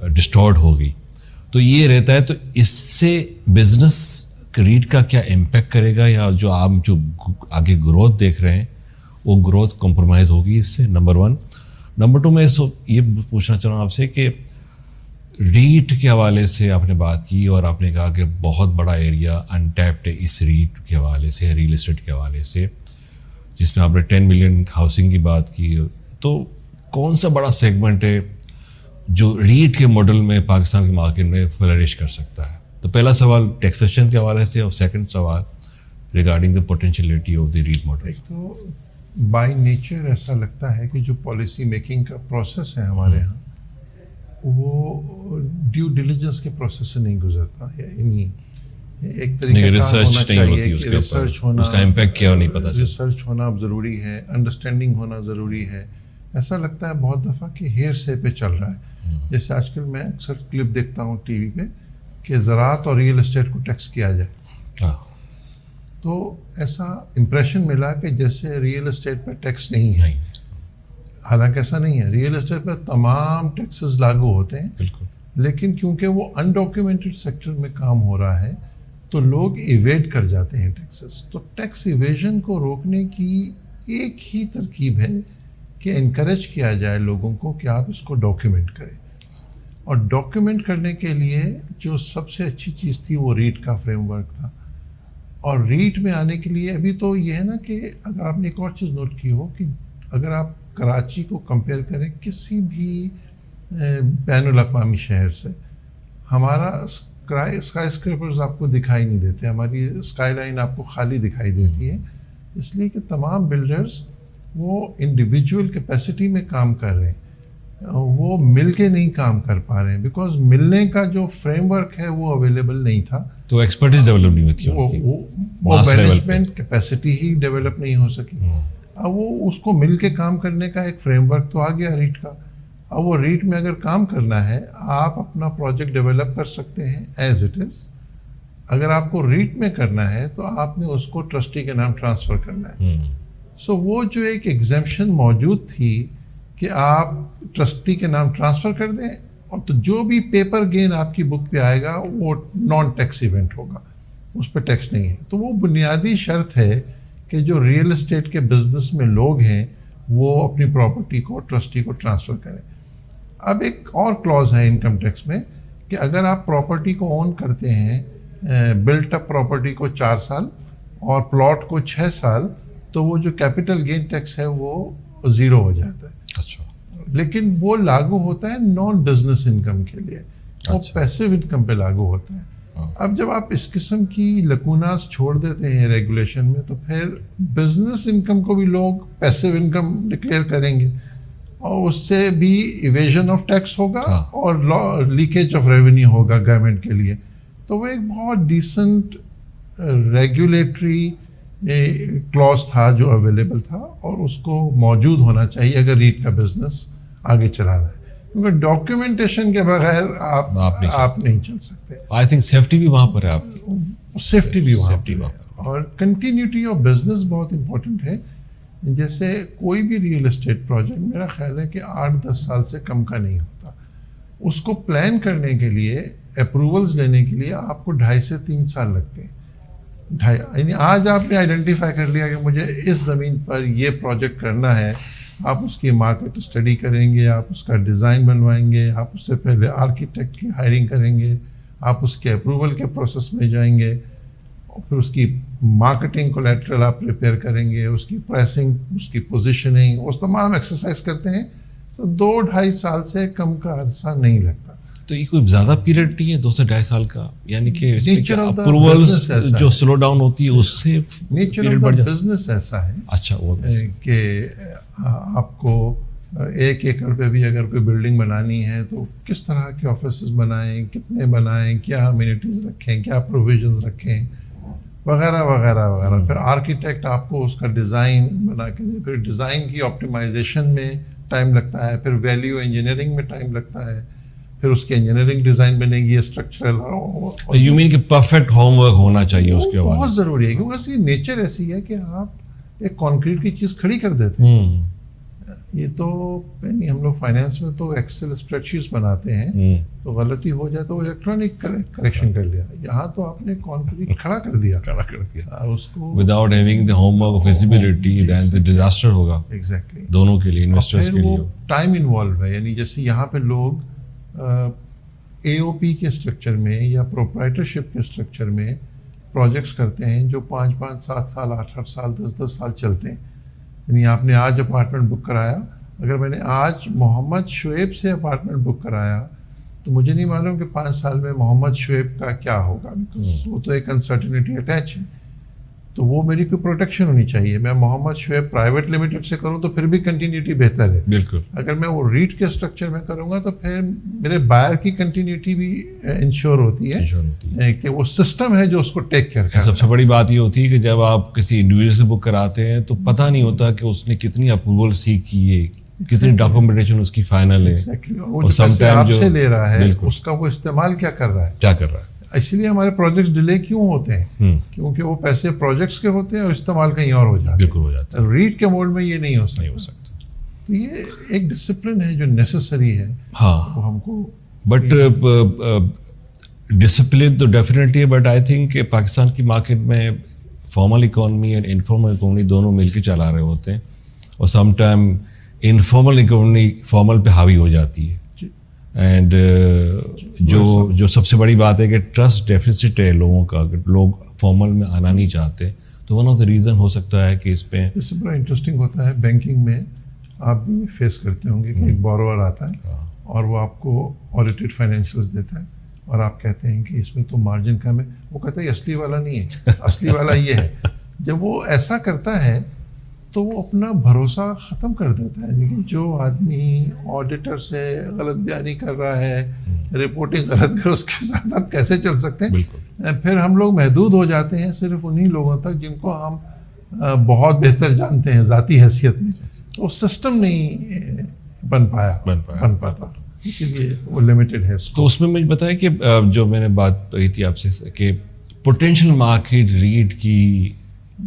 ڈسٹارٹ ہو گئی. تو یہ رہتا ہے. تو اس سے بزنس ریٹ کا کیا امپیکٹ کرے گا یا جو آپ جو آگے گروتھ دیکھ رہے ہیں وہ گروتھ کمپرومائز ہوگی اس سے؟ نمبر 1. نمبر 2 میں یہ پوچھنا چاہ رہا ہوں آپ سے کہ ریٹ کے حوالے سے آپ نے بات کی اور آپ نے کہا کہ بہت بڑا ایریا انٹیپڈ ہے اس ریٹ کے حوالے سے, ریئل اسٹیٹ کے حوالے سے, جس میں آپ نے 10 ملین ہاؤسنگ کی بات کی. تو کون سا بڑا سیگمنٹ ہے جو ریٹ کے ماڈل میں پاکستان کے مارکیٹ میں فلرش کر سکتا ہے؟ تو پہلا سوال ٹیکسیشن کے حوالے سے اور سیکنڈ سوال regarding the potentiality of the REIT model. تو بائی نیچر ایسا لگتا ہے کہ جو پالیسی میکنگ کا پروسیس ہے ہمارے یہاں وہ ڈیو ڈیلیجنس کے پروسیس سے نہیں گزرتا. یعنی ایک طریقے ریسرچ نہیں ہوتی اس کے اوپر, اس کا امپیکٹ کیا نہیں پتا. ریسرچ ہونا ضروری ہے, انڈرسٹینڈنگ ہونا ضروری ہے. ایسا لگتا ہے بہت دفعہ کہ ہیر سے پہ چل رہا ہے. جیسے آج کل میں اکثر کلپ دیکھتا ہوں ٹی وی پہ کہ زراعت اور ریئل اسٹیٹ کو ٹیکس کیا جائے. تو تو ایسا امپریشن ملا کہ جیسے ریئل اسٹیٹ پر ٹیکس نہیں ہے. حالانکہ ایسا نہیں ہے, ریئل اسٹیٹ پر تمام ٹیکسز لاگو ہوتے ہیں. بالکل. لیکن کیونکہ وہ انڈاکیومنٹڈ سیکٹر میں کام ہو رہا ہے تو لوگ ایویڈ کر جاتے ہیں ٹیکسز. تو ٹیکس ایویژن کو روکنے کی ایک ہی ترکیب ہے کہ انکریج کیا جائے لوگوں کو کہ آپ اس کو ڈاکیومنٹ کریں. اور ڈاکیومنٹ کرنے کے لیے جو سب سے اچھی چیز تھی وہ ریٹ کا فریم ورک تھا. اور ریٹ میں آنے کے لیے ابھی تو یہ ہے نا کہ اگر آپ نے ایک اور چیز نوٹ کی ہو کہ اگر آپ کراچی کو کمپیئر کریں کسی بھی بین الاقوامی شہر سے, ہمارا اسکائی اسکریپرز آپ کو دکھائی نہیں دیتے, ہماری اسکائی لائن آپ کو خالی دکھائی دیتی ہے, اس لیے کہ تمام بلڈرز وہ انڈیویجول کیپیسٹی میں کام کر رہے ہیں, وہ مل کے نہیں کام کر پا رہے ہیں بیکاز ملنے کا جو فریم ورک ہے وہ اویلیبل نہیں تھا. تو ایکسپرٹیز ڈیولپ نہیں ہوتی, وہ مینجمنٹ کیپیسٹی ہی ڈیولپ نہیں ہو سکی. اب وہ اس کو مل کے کام کرنے کا ایک فریم ورک تو آ گیا ریٹ کا. اب وہ ریٹ میں اگر کام کرنا ہے آپ اپنا پروجیکٹ ڈیولپ کر سکتے ہیں ایز اٹ از. اگر آپ کو ریٹ میں کرنا ہے تو آپ نے اس کو ٹرسٹی کے نام ٹرانسفر کرنا ہے. سو وہ جو ایک ایگزیمپشن موجود تھی کہ آپ ٹرسٹی کے نام ٹرانسفر کر دیں اور تو جو بھی پیپر گین آپ کی بک پہ آئے گا وہ نان ٹیکس ایونٹ ہوگا, اس پہ ٹیکس نہیں ہے. تو وہ بنیادی شرط ہے کہ جو ریئل اسٹیٹ کے بزنس میں لوگ ہیں وہ اپنی پراپرٹی کو ٹرسٹی کو ٹرانسفر کریں. اب ایک اور کلوز ہے انکم ٹیکس میں کہ اگر آپ پراپرٹی کو اون کرتے ہیں, بلٹ اپ پراپرٹی کو 4 سال اور پلاٹ کو 6 سال, تو وہ جو کیپٹل گین ٹیکس ہے وہ 0 ہو جاتا ہے. اچھا. لیکن وہ لاگو ہوتا ہے نان بزنس انکم کے لیے, وہ پیسو انکم پہ لاگو ہوتا ہے. اب جب آپ اس قسم کی لکوناز چھوڑ دیتے ہیں ریگولیشن میں تو پھر بزنس انکم کو بھی لوگ پیسو انکم ڈکلیئر کریں گے اور اس سے بھی ایویژن آف ٹیکس ہوگا اور لیکیج آف ریونیو ہوگا گورنمنٹ کے لیے. تو وہ ایک بہت ڈیسنٹ ریگولیٹری کلوز تھا جو اویلیبل تھا اور اس کو موجود ہونا چاہیے اگر ریٹ کا بزنس آگے چلانا ہے, کیونکہ ڈاکیومنٹیشن کے بغیر آپ نہیں چل سکتے. آئی تھنک سیفٹی بھی وہاں پر ہے آپ کی, سیفٹی بھی وہاں پر, اور کنٹینیوٹی آف بزنس بہت امپورٹنٹ ہے. جیسے کوئی بھی ریئل اسٹیٹ پروجیکٹ میرا خیال ہے کہ 8-10 سال سے کم کا نہیں ہوتا. اس کو پلان کرنے کے لیے, اپروولز لینے کے لیے آپ کو 2.5 سے 3 سال لگتے ہیں. یعنی آج آپ نے آئیڈینٹیفائی کر لیا کہ مجھے اس زمین پر یہ پروجیکٹ کرنا ہے, آپ اس کی مارکیٹ اسٹڈی کریں گے, آپ اس کا ڈیزائن بنوائیں گے, آپ اس سے پہلے آرکیٹیکٹ کی ہائرنگ کریں گے, آپ اس کے اپروول کے پروسیس میں جائیں گے, اور پھر اس کی مارکیٹنگ کولیٹرل آپ پریپیئر کریں گے, اس کی پرائسنگ, اس کی پوزیشننگ, وہ تمام ایکسرسائز کرتے ہیں. تو 2-2.5 سال سے کم کا عرصہ نہیں لگتا. تو یہ کوئی زیادہ پیریڈ نہیں ہے 2 سے 2.5 سال کا, یعنی کہ اپروولز جو سلو ڈاؤن ہوتی ہے اس سے نیچر آف بزنس ایسا ہے. اچھا, وہ کہ آپ کو 1 ایکڑ پہ بھی اگر کوئی بلڈنگ بنانی ہے تو کس طرح کے آفیسز بنائیں, کتنے بنائیں, کیا امینٹیز رکھیں, کیا پروویژنز رکھیں, وغیرہ وغیرہ وغیرہ. پھر آرکیٹیکٹ آپ کو اس کا ڈیزائن بنا کے دے, پھر ڈیزائن کی آپٹیمائزیشن میں ٹائم لگتا ہے, پھر ویلیو انجینئرنگ میں ٹائم لگتا ہے, پھر اس کی انجینئرنگ ڈیزائن بنے گی, اسٹرکچرل. یو مین کہ پرفیکٹ ہوم ورک ہونا چاہیے اس کے بعد. بہت ضروری ہے کیونکہ اس کی نیچر ایسی ہے کہ آپ ایک کانکریٹ کی چیز کھڑی کر دیتے ہیں. یہ تو یعنی ہم لوگ فائنینس میں تو ایکسل اسپریڈ شیٹس بناتے ہیں, تو غلطی ہو جائے تو وہ الیکٹرانک کریکشن کر لیا. یہاں تو آپ نے کانکریٹ کھڑا کر دیا اس کو without having the homework visibility, then the disaster ہوگا. ایگزیکٹلی, دونوں کے لیے, انویسٹرز کے لیے. ٹائم انوالو ہے, یعنی جیسے یہاں پہ لوگ اے او پی کے اسٹرکچر میں یا پروپرائٹرشپ کے اسٹرکچر میں پروجیکٹس کرتے ہیں جو 5-5, 7 سال, 8-8 سال, 10-10 سال چلتے ہیں. یعنی آپ نے آج اپارٹمنٹ بک کرایا, اگر میں نے آج محمد شعیب سے اپارٹمنٹ بک کرایا تو مجھے نہیں معلوم کہ 5 سال میں محمد شعیب کا کیا ہوگا, بیکاز وہ تو ایک انسرٹینٹی اٹیچ ہے. تو وہ میری کوئی پروٹیکشن ہونی چاہیے. میں محمد شعیب پرائیویٹ لمیٹڈ سے کروں تو پھر بھی کنٹینیوٹی بہتر ہے. بالکل. اگر میں وہ ریٹ کے اسٹرکچر میں کروں گا تو پھر میرے بائر کی کنٹینیوٹی بھی انشور ہوتی ہے کہ وہ سسٹم ہے جو اس کو ٹیک کیئر کرے. سب سے بڑی بات یہ ہوتی ہے کہ جب آپ کسی انڈیویجول سے بک کراتے ہیں تو پتہ نہیں ہوتا کہ اس نے کتنی اپروول سیکھ کی ہے, کتنی ڈاکومنٹیشن اس کی فائنل ہے, اور سم ٹائم آپ سے لے رہا ہے بالکل اس کا وہ استعمال کیا کر رہا ہے, کیا کر رہا ہے. اس لیے ہمارے پروجیکٹس ڈیلے کیوں ہوتے ہیں؟ کیونکہ وہ پیسے پروجیکٹس کے ہوتے ہیں اور استعمال کہیں اور ہو جاتے ہیں. بالکل ہو جاتا ہے. ریٹ کے موڈ میں یہ نہیں ہو سکتا. تو یہ ایک ڈسپلن ہے جو نیسسری ہے. ہاں وہ ہم کو بٹ ڈسپلن تو ڈیفینیٹلی ہے, بٹ آئی تھنک کہ پاکستان کی مارکیٹ میں فارمل اکانومی اور انفارمل اکانومی دونوں مل کے چلا رہے ہوتے ہیں, اور some time informal economy formal پہ حاوی ہو جاتی ہے. اینڈ جو سب سے بڑی بات ہے کہ ٹرسٹ ڈیفیسٹ ہے لوگوں کا, اگر لوگ فارمل میں آنا نہیں چاہتے تو ون آف دا ریزن ہو سکتا ہے کہ اس پہ اس سے بڑا انٹرسٹنگ ہوتا ہے. بینکنگ میں آپ بھی فیس کرتے ہوں گے کہ ایک بورور آتا ہے اور وہ آپ کو آڈیٹڈ فائنینشیلس دیتا ہے اور آپ کہتے ہیں کہ اس میں تو مارجن کم ہے. وہ کہتا ہے یہ اصلی والا نہیں ہے, اصلی والا یہ ہے. جب وہ ایسا کرتا ہے تو وہ اپنا بھروسہ ختم کر دیتا ہے. لیکن جو آدمی آڈیٹر سے غلط بیانی کر رہا ہے, رپورٹنگ غلط کر, اس کے ساتھ آپ کیسے چل سکتے ہیں؟ بالکل. پھر ہم لوگ محدود ہو جاتے ہیں صرف انہی لوگوں تک جن کو ہم بہت بہتر جانتے ہیں ذاتی حیثیت میں. تو سسٹم نہیں بن پاتا, اسی لیے وہ لمیٹڈ ہے. تو اس میں مجھے بتائیں کہ جو میں نے بات کہی تھی آپ سے کہ پوٹینشیل مارکیٹ ریٹ کی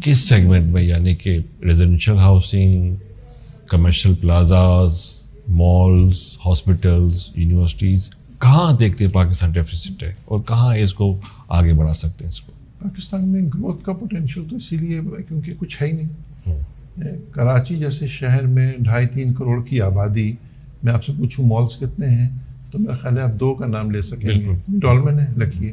کس سیگمنٹ میں, یعنی کہ residential housing, commercial plazas, malls, hospitals, universities, کہاں دیکھتے ہیں پاکستان ڈیفیسٹ ہے اور کہاں اس کو آگے بڑھا سکتے ہیں؟ اس کو پاکستان میں گروتھ کا پوٹینشیل تو اسی لیے کیونکہ کچھ ہے ہی نہیں. کراچی جیسے شہر میں 2.5-3 کروڑ کی آبادی, میں آپ سے پوچھوں مالز کتنے ہیں تو میرا خیال ہے آپ 2 کا نام لے سکیں گے. ڈولمن ہے, لکی ہے.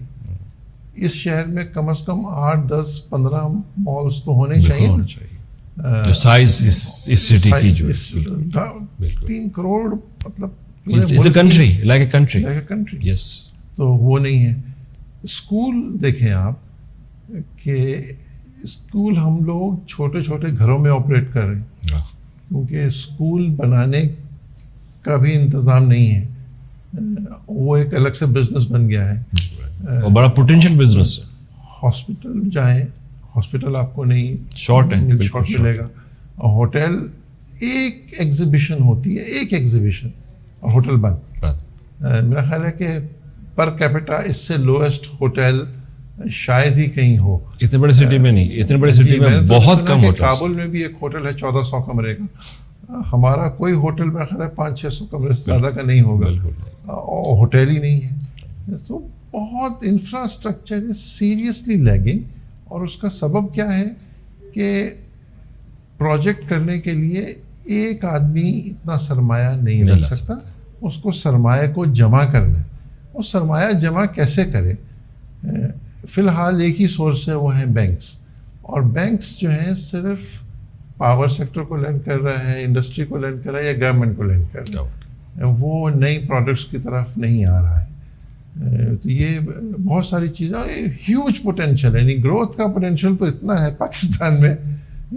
اس شہر میں کم از کم 8-10-15 مالز تو ہونے چاہیے نا. جو سائز اس سٹی کی جو 3 کروڑ مطلب کنٹری لائک اے کنٹری. یس. تو وہ نہیں ہے. اسکول دیکھیں آپ کہ اسکول ہم لوگ چھوٹے چھوٹے گھروں میں آپریٹ کر رہے ہیں کیونکہ اسکول بنانے کا بھی انتظام نہیں ہے. وہ ایک الگ سے بزنس بن گیا ہے اور بڑا پوٹینشیل بزنس ہے. ہاسپٹل جائیں, ہاسپٹل آپ کو نہیں شارٹ ملے گا. ہوٹل ایک ایگزیبیشن ہوتی ہے, ایک ایگزیبیشن, اور ہوٹل بند. میرا خیال ہے کہ پر کیپٹا اس سے لوئسٹ ہوٹل شاید ہی کہیں ہو. اتنے بڑے سٹی میں نہیں, اتنے بڑے سٹی میں بہت کم ہوٹل. کابل میں بھی ایک ہوٹل ہے 1400 کمرے کا. ہمارا کوئی ہوٹل میرا خیال ہے 500-600 کمرے سے زیادہ کا نہیں ہوگا, اور ہوٹل ہی نہیں ہے. تو بہت انفراسٹرکچر از سیریسلی لیگنگ. اور اس کا سبب کیا ہے کہ پروجیکٹ کرنے کے لیے ایک آدمی اتنا سرمایہ نہیں رکھ سکتا. اس کو سرمایہ کو جمع کرنا ہے. وہ سرمایہ جمع کیسے کرے؟ فی الحال ایک ہی سورس ہے, وہ ہیں بینکس. اور بینکس جو ہیں صرف پاور سیکٹر کو لینڈ کر رہا ہے, انڈسٹری کو لینڈ کر رہا ہے, یا گورنمنٹ کو لینڈ کر رہا ہے. وہ نئی پروڈکٹس کی طرف نہیں آ رہا ہے. تو یہ بہت ساری چیزیں, ہیوج پوٹینشیل ہے. یعنی گروتھ کا پوٹینشیل تو اتنا ہے پاکستان میں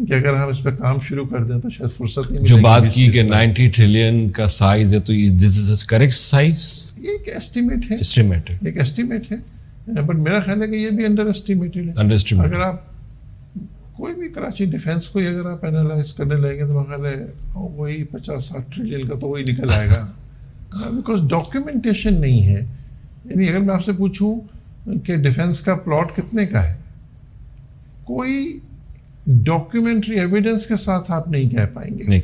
کہ اگر ہم اس پہ کام شروع کر دیں تو شاید فرصت نہیں. جو بات کی کہ 90 ٹریلین کا سائز ہے, تو دس از کریکٹ سائز. یہ ایک ایسٹیمیٹ ہے, ایک ایسٹیمیٹ ہے, بٹ میرا خیال ہے کہ یہ بھی انڈر ایسٹیمیٹڈ ہے. اگر آپ کوئی بھی کراچی ڈیفینس کو اگر آپ اینالائز کرنے لگیں گے تو میرا خیال ہے وہی 50-60 ٹریلین کا تو وہی نکل آئے گا, بیکاز ڈاکیومنٹیشن نہیں ہے. یعنی اگر میں آپ سے پوچھوں کہ ڈیفینس کا پلاٹ کتنے کا ہے, کوئی ڈاکیومنٹری ایویڈنس کے ساتھ آپ نہیں کہہ پائیں گے,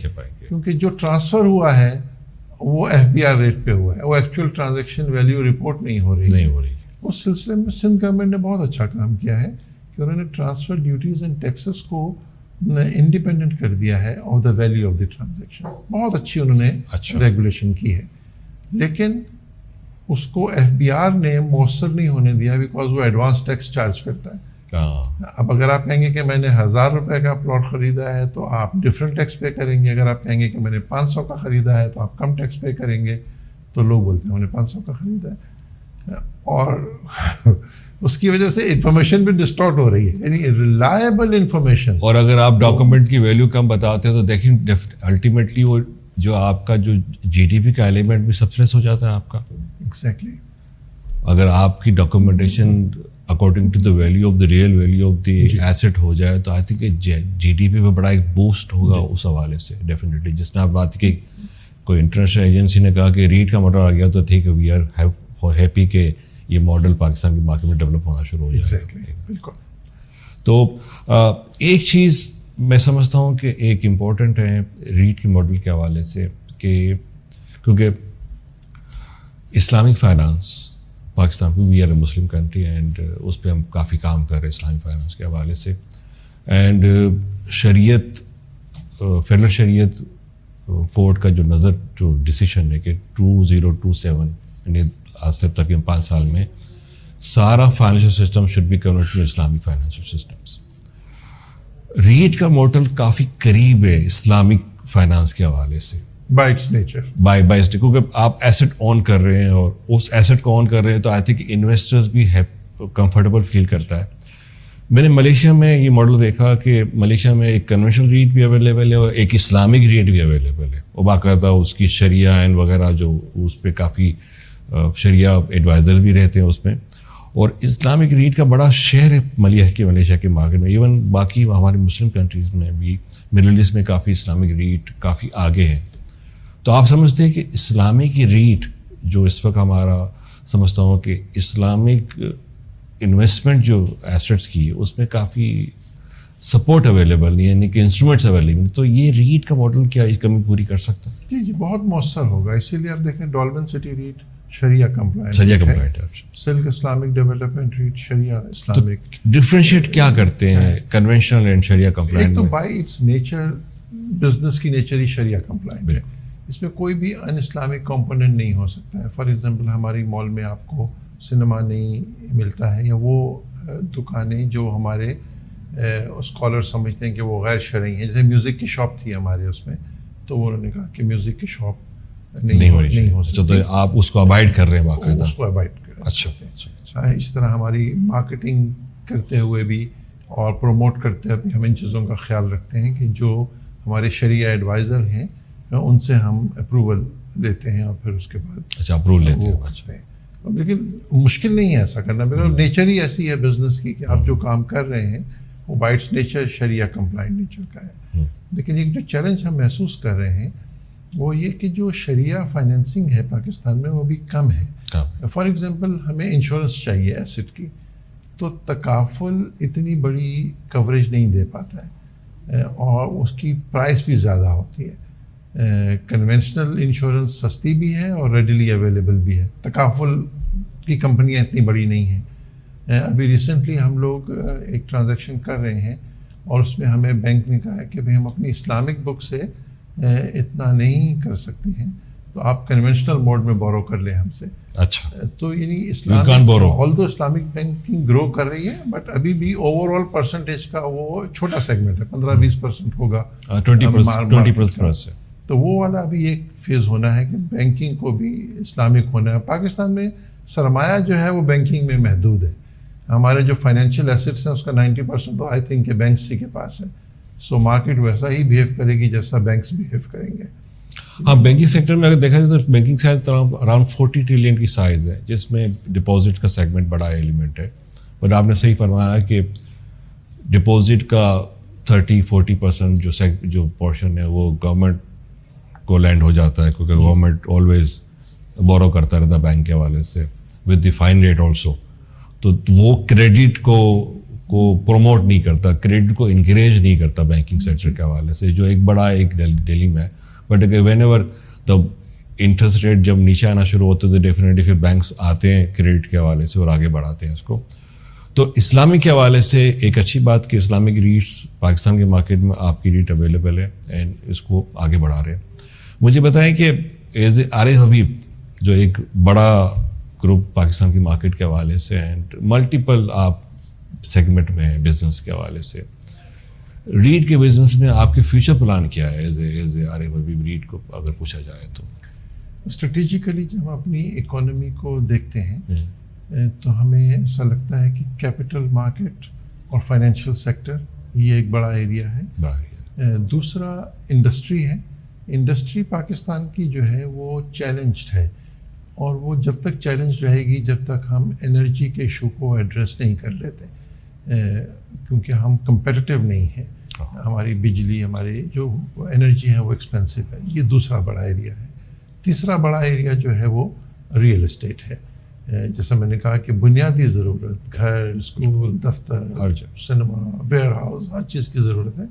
کیونکہ جو ٹرانسفر ہوا ہے وہ FBR ریٹ پہ ہوا ہے. وہ ایکچوئل ٹرانزیکشن ویلیو رپورٹ نہیں ہو رہی. اس سلسلے میں سندھ گورنمنٹ نے بہت اچھا کام کیا ہے کہ انہوں نے ٹرانسفر ڈیوٹیز اینڈ ٹیکسز کو انڈیپینڈنٹ کر دیا ہے of the value of the transaction. بہت اچھی انہوں نے ریگولیشن کی ہے, لیکن اس کو FBR نے مؤثر نہیں ہونے دیا بیکاز وہ ایڈوانس ٹیکس چارج کرتا ہے. اب اگر آپ کہیں گے کہ میں نے 1000 روپے کا پلاٹ خریدا ہے تو آپ ڈفرینٹ ٹیکس پے کریں گے. اگر آپ کہیں گے کہ میں نے 500 کا خریدا ہے تو آپ کم ٹیکس پے کریں گے. تو لوگ بولتے ہیں میں نے 500 کا خریدا ہے, اور اس کی وجہ سے انفارمیشن بھی ڈسٹارٹ ہو رہی ہے, یعنی ریلائبل انفارمیشن. اور اگر آپ ڈاکومنٹ کی ویلیو کم بتاتے ہیں تو دیکھیں الٹیمیٹلی وہ جو آپ کا جو GDP کا ایلیمنٹ بھی سبسٹریس ہو جاتا ہے آپ کا. ایگزیکٹلی. اگر آپ کی documentation according to the value of the real value of the asset ہو جائے تو آئی تھنک GDP میں بڑا ایک بوسٹ ہوگا اس حوالے سے ڈیفینیٹلی. جس نے آپ بات کی, کوئی انٹرنیشنل ایجنسی نے کہا کہ ریٹ کا ماڈل آ گیا تو ٹھیک ہے, وی آر ہیپی کہ یہ ماڈل پاکستان کی مارکیٹ میں ڈیولپ ہونا شروع ہو جائے گا. بالکل. تو ایک چیز میں سمجھتا ہوں کہ ایک امپورٹنٹ ہے ریٹ کے ماڈل کے حوالے سے کہ کیونکہ اسلامک فائنانس پاکستان میں we are a Muslim country and اس پہ ہم کافی کام کر رہے ہیں اسلامک فائنانس کے حوالے سے. اینڈ شریعت فیڈرل شریعت کورٹ کا جو ڈیسیشن ہے کہ 2027 یعنی آج سے تقریباً 5 سال میں سارا financial system should be convert to Islamic financial systems. Rate کا ماڈل کافی قریب ہے اسلامک فائنانس کے حوالے سے بائی اٹس نیچر کیونکہ آپ ایسٹ آن کر رہے ہیں اور اس ایسٹ کو آن کر رہے ہیں تو آئی تھنک انویسٹرز بھی کمفرٹیبل فیل کرتا ہے. میں نے ملیشیا میں یہ ماڈل دیکھا کہ ملیشیا میں ایک کنونشنل ریٹ بھی اویلیبل ہے اور ایک اسلامک ریٹ بھی اویلیبل ہے, اور باقاعدہ اس کی شریعہ اینڈ وغیرہ جو اس پہ کافی شریعہ ایڈوائزر بھی رہتے ہیں اس میں. اور اسلامک ریٹ کا بڑا شیئر ہے ملیشیا کے مارکیٹ میں. ایون باقی ہماری مسلم کنٹریز میں بھی مڈل ایسٹ میں کافی اسلامک ریٹ کافی آگے ہے. تو آپ سمجھتے ہیں کہ اسلامک ریٹ جو اس وقت ہمارا سمجھتا ہوں کہ اسلامک انویسٹمنٹ جو ایسٹس کی اس میں کافی سپورٹ اویلیبل نہیں, یعنی کہ انسٹرومنٹس اویلیبل, تو یہ ریٹ کا ماڈل کیا اس کمی پوری کر سکتا ہے؟ جی بہت مؤثر ہوگا. اسی لیے آپ دیکھیں ڈالمن سٹی ریٹ شریعہ کمپلائنٹ ہے, سلک اسلامک ڈیولپمنٹ ریٹ شریعہ اسلامک. ڈفرینشیٹ کیا کرتے ہیں کنونشنل اینڈ شریعہ کمپلائنٹ؟ ایک تو بائی اٹس نیچر بزنس کی نیچر ہی شریعہ کمپلائنٹ ہے, اس میں کوئی بھی ان اسلامک کمپوننٹ نہیں ہو سکتا ہے. فار ایگزامپل ہماری مال میں آپ کو سنیما نہیں ملتا ہے, یا وہ دکانیں جو ہمارے اسکالر سمجھتے ہیں کہ وہ غیر شرعی ہیں, جیسے میوزک کی شاپ تھی ہمارے اس میں, تو انہوں نے کہا کہ میوزک کی شاپ نہیں ہو سکتی. تو آپ اس کو اوائڈ کر رہے ہیں باقاعدہ, اس کو اوائڈ کر رہے ہیں. اچھا, اس طرح ہماری مارکیٹنگ کرتے ہوئے بھی اور پروموٹ کرتے ہوئے بھی ہم ان چیزوں کا خیال رکھتے ہیں کہ جو ہمارے شریعہ ایڈوائزر ہیں ان سے ہم اپروول لیتے ہیں اور پھر اس کے بعد اپروول لیتے ہیں. لیکن مشکل نہیں ہے ایسا کرنا, بیکاز نیچر ہی ایسی ہے بزنس کی کہ آپ جو کام کر رہے ہیں وہ بائٹس نیچر شریعہ کمپلائنٹ نیچر کا ہے. لیکن ایک جو چیلنج ہم محسوس کر رہے ہیں وہ یہ کہ جو شریعہ فائنینسنگ ہے پاکستان میں وہ بھی کم ہے. فار ایگزامپل ہمیں انشورنس چاہیے ایسٹ کی, تو تکافل اتنی بڑی کوریج نہیں دے پاتا ہے اور اس کی پرائس بھی زیادہ ہوتی ہے. کنونشنل انشورنس سستی بھی ہے اور ریڈیلی اویلیبل بھی ہے, تکافل کی کمپنیاں اتنی بڑی نہیں ہیں. ابھی ریسنٹلی ہم لوگ ایک ٹرانزیکشن کر رہے ہیں اور اس میں ہمیں بینک نے کہا ہے کہ بھائی ہم اپنی اسلامک بک سے اتنا نہیں کر سکتے ہیں, تو آپ کنونشنل موڈ میں بورو کر لیں ہم سے. اچھا, تو یعنی اسلامک آل دو اسلامک بینکنگ گرو کر رہی ہے, بٹ ابھی بھی اوور آل پرسنٹیج کا وہ چھوٹا سیگمنٹ ہے, 15-20% ہوگا, 20%. تو وہ والا ابھی ایک فیز ہونا ہے کہ بینکنگ کو بھی اسلامک ہونا ہے. پاکستان میں سرمایہ جو ہے وہ بینکنگ میں محدود ہے. ہمارے جو فائنینشیل ایسٹس ہیں اس کا 90% تو آئی تھنک کہ بینکس ہی کے پاس ہے. سو مارکیٹ ویسا ہی بیہیو کرے گی جیسا بینکس بیہیو کریں گے. ہاں, بینکنگ سیکٹر میں اگر دیکھا جائے تو بینکنگ سائز اراؤنڈ 40 ٹریلین کی سائز ہے, جس میں ڈپازٹ کا سیگمنٹ بڑا ایلیمنٹ ہے. بٹ آپ نے صحیح فرمایا کہ ڈپازٹ کا 30-40% جو پورشن ہے وہ گورنمنٹ کو لینڈ ہو جاتا ہے, کیونکہ گورنمنٹ آلویز بورو کرتا رہتا ہے بینک کے حوالے سے with the fine rate also. تو وہ کریڈٹ کو پروموٹ نہیں کرتا, کریڈٹ کو انکریج نہیں کرتا بینکنگ سیکٹر کے حوالے سے, جو ایک بڑا ایک دہلی میں ہے. But when ever the interest rate جب نیچے آنا شروع ہوتے تو ڈیفینیٹلی پھر بینکس آتے ہیں کریڈٹ کے حوالے سے اور آگے بڑھاتے ہیں اس کو. تو اسلامک کے حوالے سے ایک اچھی بات کہ اسلامک ریٹس پاکستان کے مارکیٹ میں آپ کی ریٹ اویلیبل ہے اینڈ اس کو آگے بڑھا رہے ہیں. مجھے بتائیں کہ ایز اے عارف حبیب جو ایک بڑا گروپ پاکستان کی مارکیٹ کے حوالے سے اینڈ ملٹیپل آپ سیگمنٹ میں ہیں بزنس کے حوالے سے, ریٹ کے بزنس میں آپ کے فیوچر پلان کیا ہے ایز اے عارف حبیب ریٹ کو اگر پوچھا جائے تو؟ اسٹریٹجیکلی جب ہم اپنی اکانومی کو دیکھتے ہیں تو ہمیں ایسا لگتا ہے کہ کیپٹل مارکیٹ اور فائنینشیل سیکٹر یہ ایک بڑا ایریا ہے. دوسرا انڈسٹری ہے. انڈسٹری پاکستان کی جو ہے وہ چیلنجڈ ہے, اور وہ جب تک چیلنج رہے گی جب تک ہم انرجی کے ایشو کو ایڈریس نہیں کر لیتے, کیونکہ ہم کمپیٹیٹیو نہیں ہیں. ہماری بجلی, ہماری جو انرجی ہے وہ ایکسپینسو ہے. یہ دوسرا بڑا ایریا ہے. تیسرا بڑا ایریا جو ہے وہ ریئل اسٹیٹ ہے. جیسا میں نے کہا کہ بنیادی ضرورت گھر اسکول دفتر سنیما ویئر ہاؤس ہر چیز کی ضرورت ہے.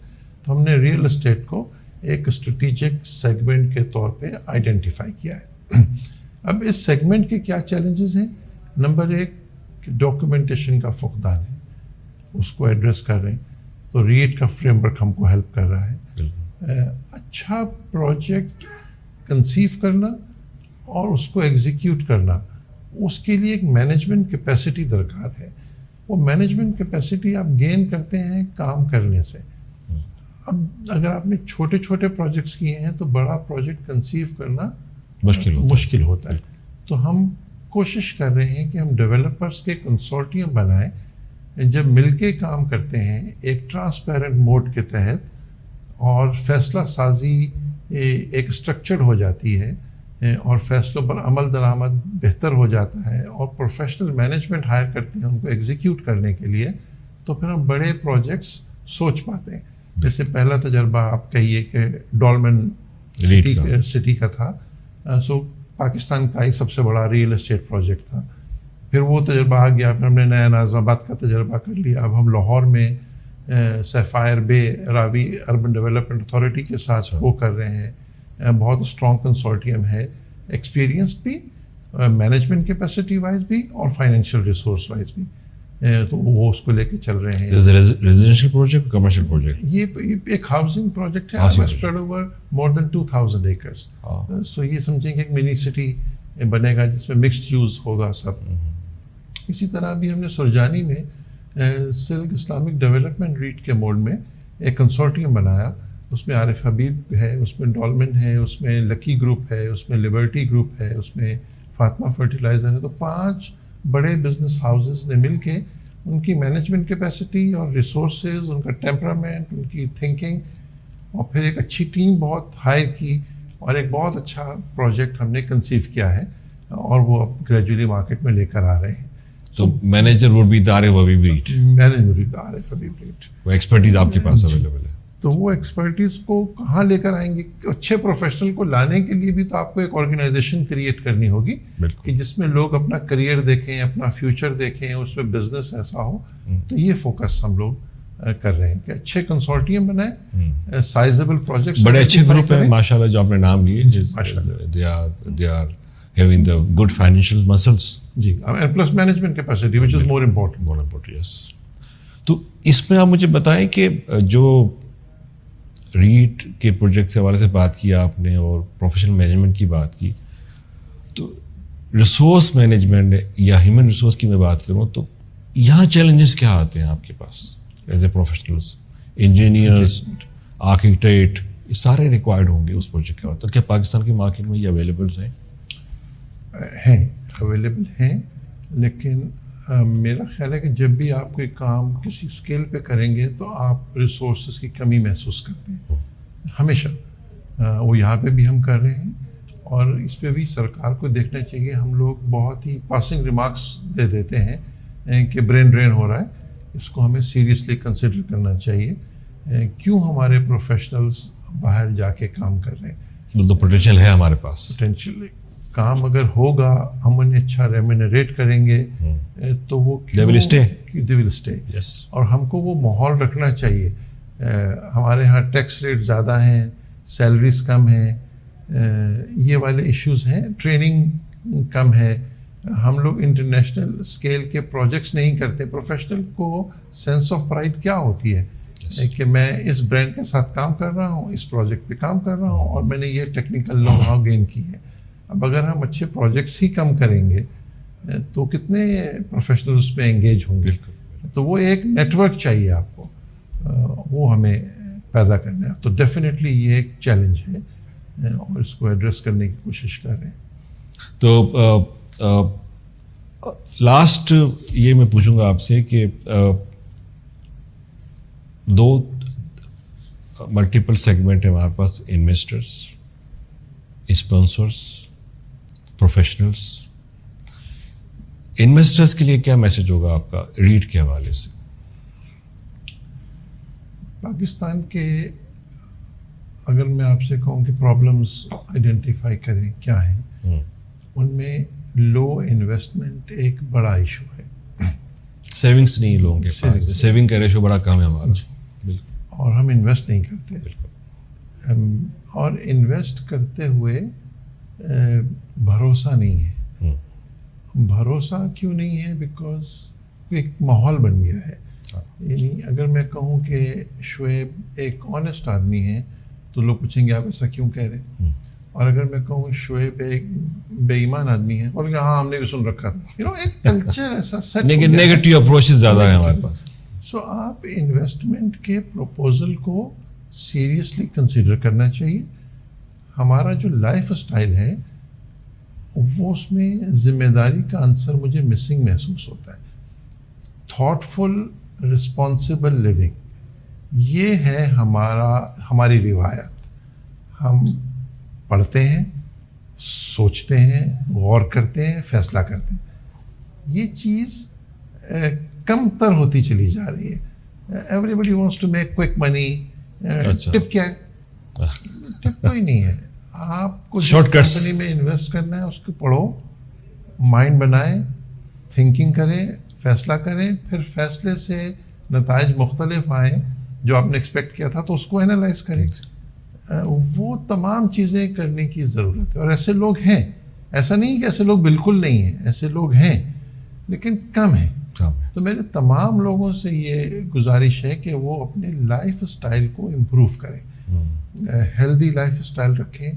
تو ہم نے ریئل اسٹیٹ کو ایک اسٹریٹجک سیگمنٹ کے طور پہ آئیڈینٹیفائی کیا ہے. اب اس سیگمنٹ کے کیا چیلنجز ہیں؟ نمبر 1 ڈاکیومنٹیشن کا فقدان ہے, اس کو ایڈریس کر رہے ہیں. تو ریٹ کا فریم ورک ہم کو ہیلپ کر رہا ہے. اچھا پروجیکٹ کنسیو کرنا اور اس کو ایگزیکیوٹ کرنا, اس کے لیے ایک مینجمنٹ کیپیسٹی درکار ہے. وہ مینجمنٹ کیپیسٹی آپ گین کرتے ہیں کام کرنے سے. اب اگر آپ نے چھوٹے چھوٹے پروجیکٹس کیے ہیں تو بڑا پروجیکٹ کنسیو کرنا مشکل ہوتا ہے. تو ہم کوشش کر رہے ہیں کہ ہم ڈیولپرس کے کنسورٹیم بنائیں, جب مل کے کام کرتے ہیں ایک ٹرانسپیرنٹ موڈ کے تحت, اور فیصلہ سازی ایک اسٹرکچرڈ ہو جاتی ہے اور فیصلوں پر عمل درآمد بہتر ہو جاتا ہے, اور پروفیشنل مینجمنٹ ہائر کرتے ہیں ان کو ایگزیکیوٹ کرنے کے لیے, تو پھر ہم بڑے پروجیکٹس سوچ پاتے ہیں. جیسے پہلا تجربہ آپ کہیے کہ ڈولمن سٹی کا تھا, سو پاکستان کا ہی سب سے بڑا ریئل اسٹیٹ پروجیکٹ تھا. پھر وہ تجربہ آ گیا, پھر ہم نے نیا ناظم آباد کا تجربہ کر لیا. اب ہم لاہور میں سیفائر بے راوی اربن ڈیولپمنٹ اتھارٹی کے ساتھ وہ کر رہے ہیں. بہت اسٹرانگ کنسورٹیم ہے, ایکسپیرینس بھی, مینجمنٹ کیپیسٹی وائز بھی اور فائنینشیل ریسورس وائز بھی. تو وہ اس کو لے کے چل رہے ہیں. Residential project commercial project? یہ ایک ہاؤسنگ پروجیکٹ ہے, اسپریڈ اوور مور دین 2000 ایکرز. سو یہ سمجھیں کہ ایک منی سٹی بنے گا جس میں مکسڈ یوز ہوگا سب. اسی طرح بھی ہم نے سرجانی میں سلک اسلامک ڈیولپمنٹ ریٹ کے موڈ میں ایک کنسورٹیم بنایا. اس میں عارف حبیب ہے, اس میں ڈولمن ہے, اس میں لکی گروپ ہے, اس میں لبرٹی گروپ ہے, اس میں فاطمہ فرٹیلائزر ہے. تو 5 بڑے بزنس ہاؤسز نے مل کے ان کی مینجمنٹ کیپیسٹی اور ریسورسز, ان کا ٹیمپرامنٹ, ان کی تھنکنگ, اور پھر ایک اچھی ٹیم بہت ہائر کی, اور ایک بہت اچھا پروجیکٹ ہم نے کنسیو کیا ہے, اور وہ اب گریجولی مارکیٹ میں لے کر آ رہے ہیں. تو manager would be Arif Habib rate. Manager بھی عارف حبیب ریٹ. وہ ایکسپرٹیز آپ کے پاس اویلیبل ہے. تو وہ ایکسپرٹیز کو کہاں لے کر آئیں گے؟ اچھے پروفیشنل کو لانے کے لیے بھی تو آپ کو ایک آرگنائزیشن کریٹ کرنی ہوگی کہ جس میں لوگ اپنا کریئر دیکھیں, اپنا فیوچر دیکھیں, اس میں بزنس ایسا ہو. تو یہ فوکس ہم لوگ کر رہے ہیں کہ اچھے کنسورٹیم بنائیں, سائزبل پروجیکٹس. بڑے اچھے گروپ ہیں ماشاءاللہ جو آپ نے نام لیے, they are having the good financial muscles. G, and plus management capacity which is more important. More important, yes. تو اس میں آپ مجھے بتائیں کہ جو ریٹ کے پروجیکٹ کے حوالے سے بات کی آپ نے اور پروفیشنل مینجمنٹ کی بات کی, تو ریسورس مینجمنٹ یا ہیومن ریسورس کی میں بات کروں تو یہاں چیلنجز کیا آتے ہیں آپ کے پاس as a professionals? Engineers, architect, یہ سارے ریکوائرڈ ہوں گے اس پروجیکٹ کے بعد. تو کیا پاکستان کی مارکیٹ میں یہ اویلیبل ہیں؟ اویلیبل ہیں, لیکن میرا خیال ہے کہ جب بھی آپ کوئی کام کسی اسکیل پہ کریں گے تو آپ ریسورسز کی کمی محسوس کرتے ہیں ہمیشہ. وہ یہاں پہ بھی ہم کر رہے ہیں, اور اس پہ بھی سرکار کو دیکھنا چاہیے. ہم لوگ بہت ہی پاسنگ ریمارکس دے دیتے ہیں کہ برین ڈرین ہو رہا ہے, اس کو ہمیں سیریسلی کنسیڈر کرنا چاہیے. کیوں ہمارے پروفیشنلز باہر جا کے کام کر رہے ہیں؟ تو پوٹینشیل ہے ہمارے پاس. پوٹینشیل کام اگر ہوگا, ہم انہیں اچھا ریمونریٹ کریں گے تو وہ they will stay. Yes. اور ہم کو وہ ماحول رکھنا چاہیے. ہمارے ہاں ٹیکس ریٹ زیادہ ہیں, سیلریز کم ہیں, یہ والے ایشوز ہیں, ٹریننگ کم ہے. ہم لوگ انٹرنیشنل اسکیل کے پروجیکٹس نہیں کرتے. پروفیشنل کو سینس آف پرائڈ کیا ہوتی ہے کہ میں اس برانڈ کے ساتھ کام کر رہا ہوں, اس پروجیکٹ پہ کام کر رہا ہوں, اور میں نے یہ ٹیکنیکل نو ہاؤ گین کی ہے. اب اگر ہم اچھے پروجیکٹس ہی کم کریں گے تو کتنے پروفیشنل اس میں انگیج ہوں گے؟ تو وہ ایک نیٹ ورک چاہیے آپ کو, وہ ہمیں پیدا کرنا ہے. تو ڈیفینیٹلی یہ ایک چیلنج ہے اور اس کو ایڈریس کرنے کی کوشش کر رہے ہیں. تو لاسٹ یہ میں پوچھوں گا آپ سے کہ 2 ملٹیپل سیگمنٹ ہیں ہمارے پاس, انویسٹرس, اسپانسرس, پروفیشنلس. انویسٹرس کے لیے کیا میسج ہوگا آپ کا ریٹ کے حوالے سے؟ پاکستان کے اگر میں آپ سے کہوں کہ پرابلمس آئیڈینٹیفائی کریں کیا ہیں, ان میں لو انویسٹمنٹ ایک بڑا ایشو ہے. سیونگس نہیں لوگوں کے پاس, سیونگ کا ریشو بڑا کم ہے ہمارا, اور ہم انویسٹ نہیں کرتے. اور انویسٹ کرتے ہوئے بھروسہ نہیں ہے. بھروسہ کیوں نہیں ہے؟ بیکاز ایک ماحول بن گیا ہے. یعنی اگر میں کہوں کہ شعیب ایک آنیسٹ آدمی ہے تو لوگ پوچھیں گے آپ ایسا کیوں کہہ رہے ہیں, اور اگر میں کہوں شعیب ایک بے ایمان آدمی ہے اور ہاں ہم نے بھی سن رکھا تھا. ایک کلچر ایسا سیٹ, نیگیٹو اپروچز زیادہ ہیں ہمارے پاس. سو آپ انویسٹمنٹ کے پروپوزل کو سیریسلی کنسیڈر کرنا چاہیے. ہمارا جو لائف اسٹائل ہے وہ اس میں ذمہ داری کا عنصر مجھے مسنگ محسوس ہوتا ہے. تھاٹ فل رسپانسبل لیونگ, یہ ہے ہماری روایت. ہم پڑھتے ہیں, سوچتے ہیں, غور کرتے ہیں, فیصلہ کرتے ہیں. یہ چیز کم تر ہوتی چلی جا رہی ہے. Everybody wants to make quick money. Tip کیا ہے؟ ٹپ کوئی نہیں ہے. آپ کو جس کمپنی میں انویسٹ کرنا ہے اس کو پڑھو, مائنڈ بنائیں, تھنکنگ کریں, فیصلہ کریں, پھر فیصلے سے نتائج مختلف آئیں جو آپ نے ایکسپیکٹ کیا تھا تو اس کو انالائز کریں. وہ تمام چیزیں کرنے کی ضرورت ہے. اور ایسے لوگ ہیں, ایسا نہیں کہ ایسے لوگ بالکل نہیں ہیں, ایسے لوگ ہیں لیکن کم ہیں. تو میرے تمام لوگوں سے یہ گزارش ہے کہ وہ اپنے لائف اسٹائل کو امپروو کریں, ہیلدی لائف اسٹائل رکھیں,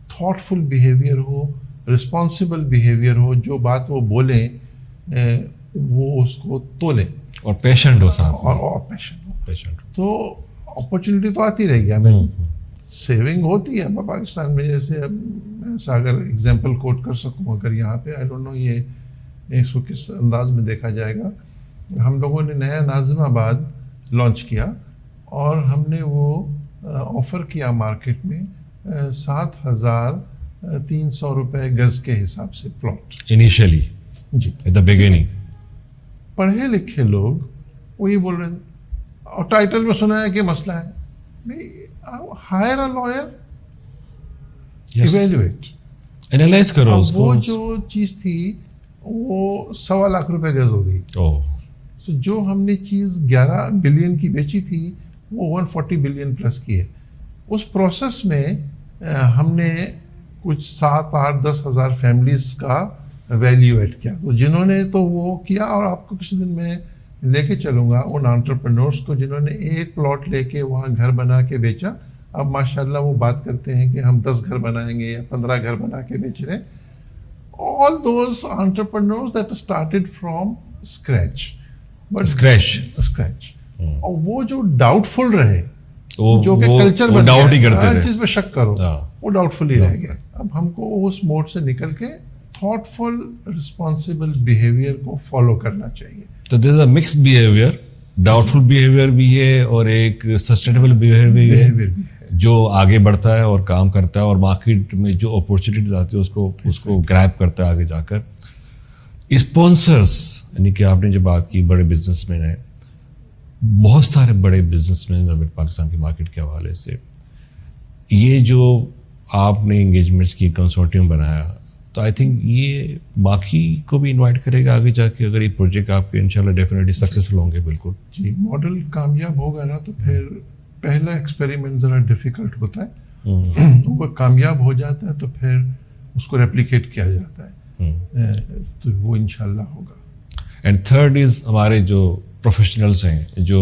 تھاٹ فل بیہیویئر ہو, رسپانسبل بیہیویئر ہو, جو بات وہ بولیں وہ اس کو تولیں, اور پیشنٹ ہو ساتھ, اور پیشنٹ ہو. تو اپرچونیٹی تو آتی رہے گی. ہمیں سیونگ ہوتی ہے پاکستان میں. جیسے اب ایسا اگر ایگزامپل کوٹ کر سکوں, اگر یہاں پہ آئی ڈونٹ نو یہ اس کو کس انداز میں دیکھا جائے گا, ہم لوگوں نے نیا ناظم آباد لانچ کیا اور ہم نے وہ آفر کیا مارکیٹ میں 7,300 روپے گز کے حساب سے پلاٹ انیشیلی. جی, ایٹ دا بگننگ. پڑھے لکھے لوگ وہی بول رہے ہیں, اور ٹائٹل میں سنا ہے کہ مسئلہ ہے. ہائر اے لائر, ایویلویٹ, انالائز کرو اس کو. وہ جو چیز تھی وہ 1.25 لاکھ روپے گز ہو گئی. سو جو ہم نے چیز 11 بلین کی بیچی تھی وہ 140 بلین پلس کی ہے. اس پروسیس میں ہم نے کچھ 7, 8, 10 ہزار فیملیز کا ویلیو ایڈ کیا. تو جنہوں نے تو وہ کیا, اور آپ کو کچھ دن میں لے کے چلوں گا ان انٹرپرینورس کو جنہوں نے ایک پلاٹ لے کے وہاں گھر بنا کے بیچا. اب ماشاءاللہ وہ بات کرتے ہیں کہ ہم 10 گھر بنائیں گے یا 15 گھر بنا کے بیچ رہے ہیں. All those entrepreneurs that started from scratch. Scratch. اور وہ جو ڈاؤٹ فل رہے, جو کہ کلچر بن گیا, ہر چیز پہ شک کرو, وہ ڈاؤٹ فل ہی رہ گیا. اب ہم کو اس موڈ سے نکل کے تھاٹ فل رسپانسبل بیہیویئر کو فالو کرنا چاہیے. تو there is a mix behaviour, doubtful behaviour بھی ہے اور ایک سسٹینیبل بیہیویئر بھی ہے جو آگے بڑھتا ہے اور کام کرتا ہے, اور مارکیٹ میں جو اپورچونیٹیز آتی ہے اس کو گریب کرتا ہے آگے جا کر. اسپانسرس, یعنی کہ آپ نے جو بات کی بڑے بزنس مین ہیں, بہت سارے بڑے بزنس مین پاکستان کی مارکیٹ کے حوالے سے, یہ جو آپ نے انگیجمنٹس کی, کنسورٹیم بنایا, تو آئی تھنک یہ باقی کو بھی انوائٹ کرے گا آگے جا کے, اگر یہ پروجیکٹ آپ کے انشاءاللہ ڈیفینیٹلی سکسیزفل ہوں گے. بالکل جی, ماڈل کامیاب ہوگا نا تو پھر پہلا ایکسپیریمنٹ ذرا ڈیفیکلٹ ہوتا ہے, وہ کامیاب ہو جاتا ہے تو پھر اس کو ریپلیکیٹ کیا جاتا ہے, تو وہ انشاءاللہ ہوگا. اینڈ تھرڈ از ہمارے جو پروفیشنلس ہیں, جو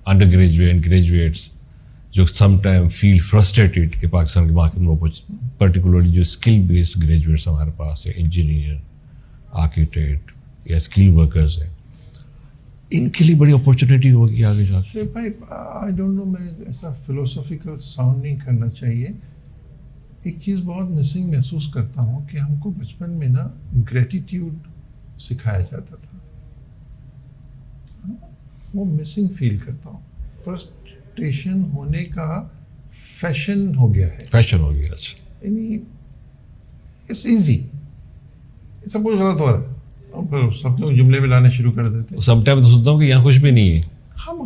انڈر گریجویٹ, گریجویٹس, جو سم ٹائم فیل فرسٹریٹڈ کہ پاکستان کے مارکیٹ میں پرٹیکولرلی جو اسکل بیسڈ گریجویٹس ہمارے پاس ہیں, انجینئر, آرکیٹیکٹ یا اسکل ورکرز ہیں, ان کے لیے بڑی اپورچونیٹی ہوگی آگے جا کے. بھائی آئی ڈونٹ نو, میں ایسا فلوسفیکل ساؤنڈ نہیں کرنا چاہیے. ایک چیز بہت مسنگ محسوس کرتا ہوں کہ ہم کو بچپن میں نا گریٹیٹیوڈ سکھایا جاتا تھا, وہ مسنگ فیل کرتا ہوں. فرسٹریشن ہونے کا فیشن ہو گیا ہے. اچھا, یعنی اٹس ایزی, سب کچھ غلط ہو رہا ہے, اور پھر سب لوگ جملے میں لانے شروع کر دیتے ہیں. سم ٹائم تو سنتا ہوں کہ یہاں کچھ بھی نہیں ہے,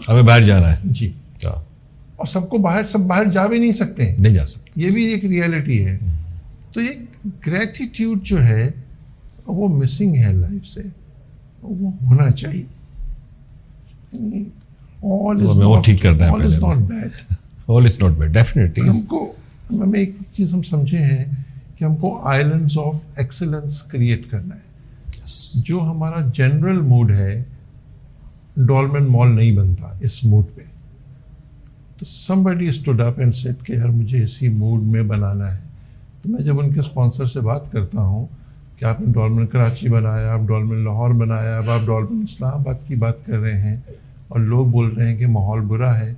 ہمیں باہر جانا ہے. جی, اور سب باہر جا بھی نہیں سکتے, نہیں جا سکتے, یہ بھی ایک ریئلٹی ہے. تو یہ گریٹیٹیوڈ جو ہے وہ مسنگ ہے لائف سے, وہ ہونا چاہیے. وہ ٹھیک کرنا ہے all is not bad. All is not bad, definitely. ہمیں ایک چیز ہم سمجھے ہیں کہ ہم کو آئلینڈس آف ایکسلنس کریٹ کرنا ہے. جو ہمارا جنرل موڈ ہے, ڈولمن مال نہیں بنتا اس موڈ پہ. تو somebody stood up and said کہ یار مجھے اسی موڈ میں بنانا ہے. تو میں جب ان کے اسپانسر سے بات کرتا ہوں کہ آپ نے ڈولمن کراچی بنایا, آپ ڈولمن لاہور بنایا, اب آپ ڈولمن اسلام آباد کی بات کر رہے ہیں اور لوگ بول رہے ہیں کہ ماحول برا ہے,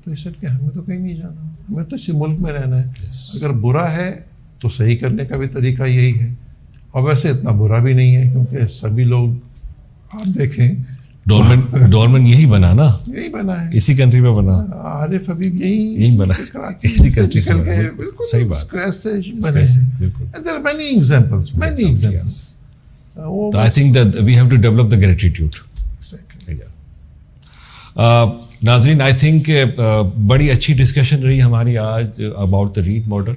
تو اس کہ ہمیں تو کہیں نہیں جانا, ہمیں تو اسی ملک میں رہنا ہے. اگر برا ہے تو صحیح کرنے کا بھی طریقہ یہی ہے. اور ویسے اتنا برا بھی نہیں ہے کیونکہ سبھی لوگ آپ دیکھیں ڈولمن یہی بنا نا, یہی بنا ہے, اسی کنٹری میں بنا. عارف حبیب یہی بنا, اسی کنٹری سے بنا. بالکل صحیح بات, اسکریچ سے بنے ہیں. There are many examples. I think that we have to develop the gratitude. Exactly. ناظرین, آئی تھنک بڑی اچھی ڈسکشن رہی ہماری آج about the rate model.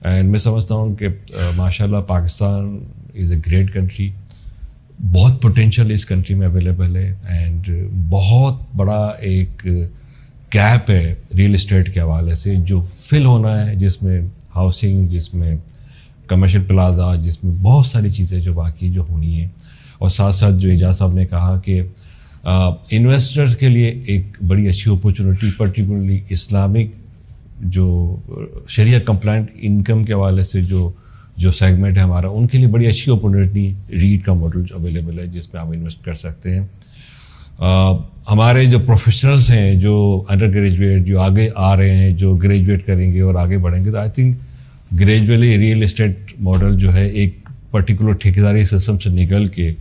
And میں سمجھتا ہوں کہ ماشاء اللہ پاکستان از اے گریٹ کنٹری. بہت پوٹینشیل اس کنٹری میں اویلیبل ہے, اینڈ بہت بڑا ایک گیپ ہے ریئل اسٹیٹ کے حوالے سے جو فل ہونا ہے, جس میں ہاؤسنگ, جس میں کمرشل پلازا, جس میں بہت ساری چیزیں جو باقی جو ہونی ہیں. اور ساتھ ساتھ جو اعجاز صاحب نے کہا کہ انویسٹرز کے لیے ایک بڑی اچھی اپرچونیٹی, پرٹیکولرلی اسلامک جو شریعہ کمپلائنٹ انکم کے حوالے سے جو سیگمنٹ ہے ہمارا, ان کے لیے بڑی اچھی اپرچونیٹی ریٹ کا ماڈل جو اویلیبل ہے جس میں آپ انویسٹ کر سکتے ہیں. ہمارے جو پروفیشنلز ہیں, جو انڈر گریجویٹ, جو آگے آ رہے ہیں, جو گریجویٹ کریں گے اور آگے بڑھیں گے, تو I think gradually real estate model جو ہے ایک پرٹیکولر ٹھیکیداری سسٹم سے نکل کے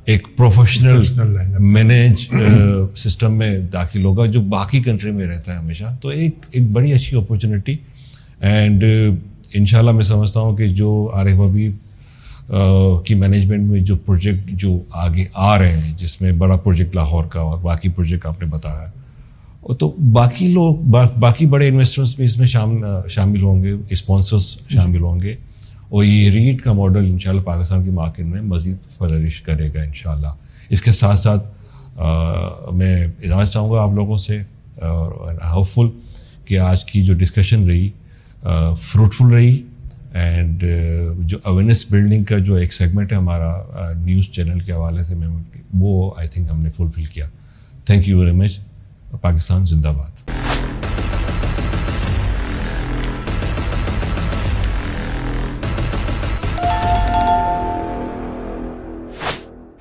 ایک پروفیشنل مینیج سسٹم میں داخل ہوگا جو باقی کنٹری میں رہتا ہے ہمیشہ. تو ایک بڑی اچھی اپرچونیٹی. اینڈ انشاءاللہ میں سمجھتا ہوں کہ جو عارف حبیب کی مینجمنٹ میں جو پروجیکٹ جو آگے آ رہے ہیں, جس میں بڑا پروجیکٹ لاہور کا اور باقی پروجیکٹ آپ نے بتایا, تو باقی لوگ باقی بڑے انویسٹرس بھی اس میں شامل ہوں گے, اسپانسرس شامل ہوں گے, اور یہ ریٹ کا ماڈل انشاءاللہ پاکستان کی مارکیٹ میں مزید فلرش کرے گا انشاءاللہ. اس کے ساتھ ساتھ میں اجازت چاہوں گا آپ لوگوں سے, اور ہوپ فل کہ آج کی جو ڈسکشن رہی فروٹفل رہی. اینڈ جو اویئرنیس بلڈنگ کا جو ایک سیگمنٹ ہے ہمارا نیوز چینل کے حوالے سے, وہ آئی تھنک ہم نے فلفل کیا. Thank you very much. Pakistan زندہ باد.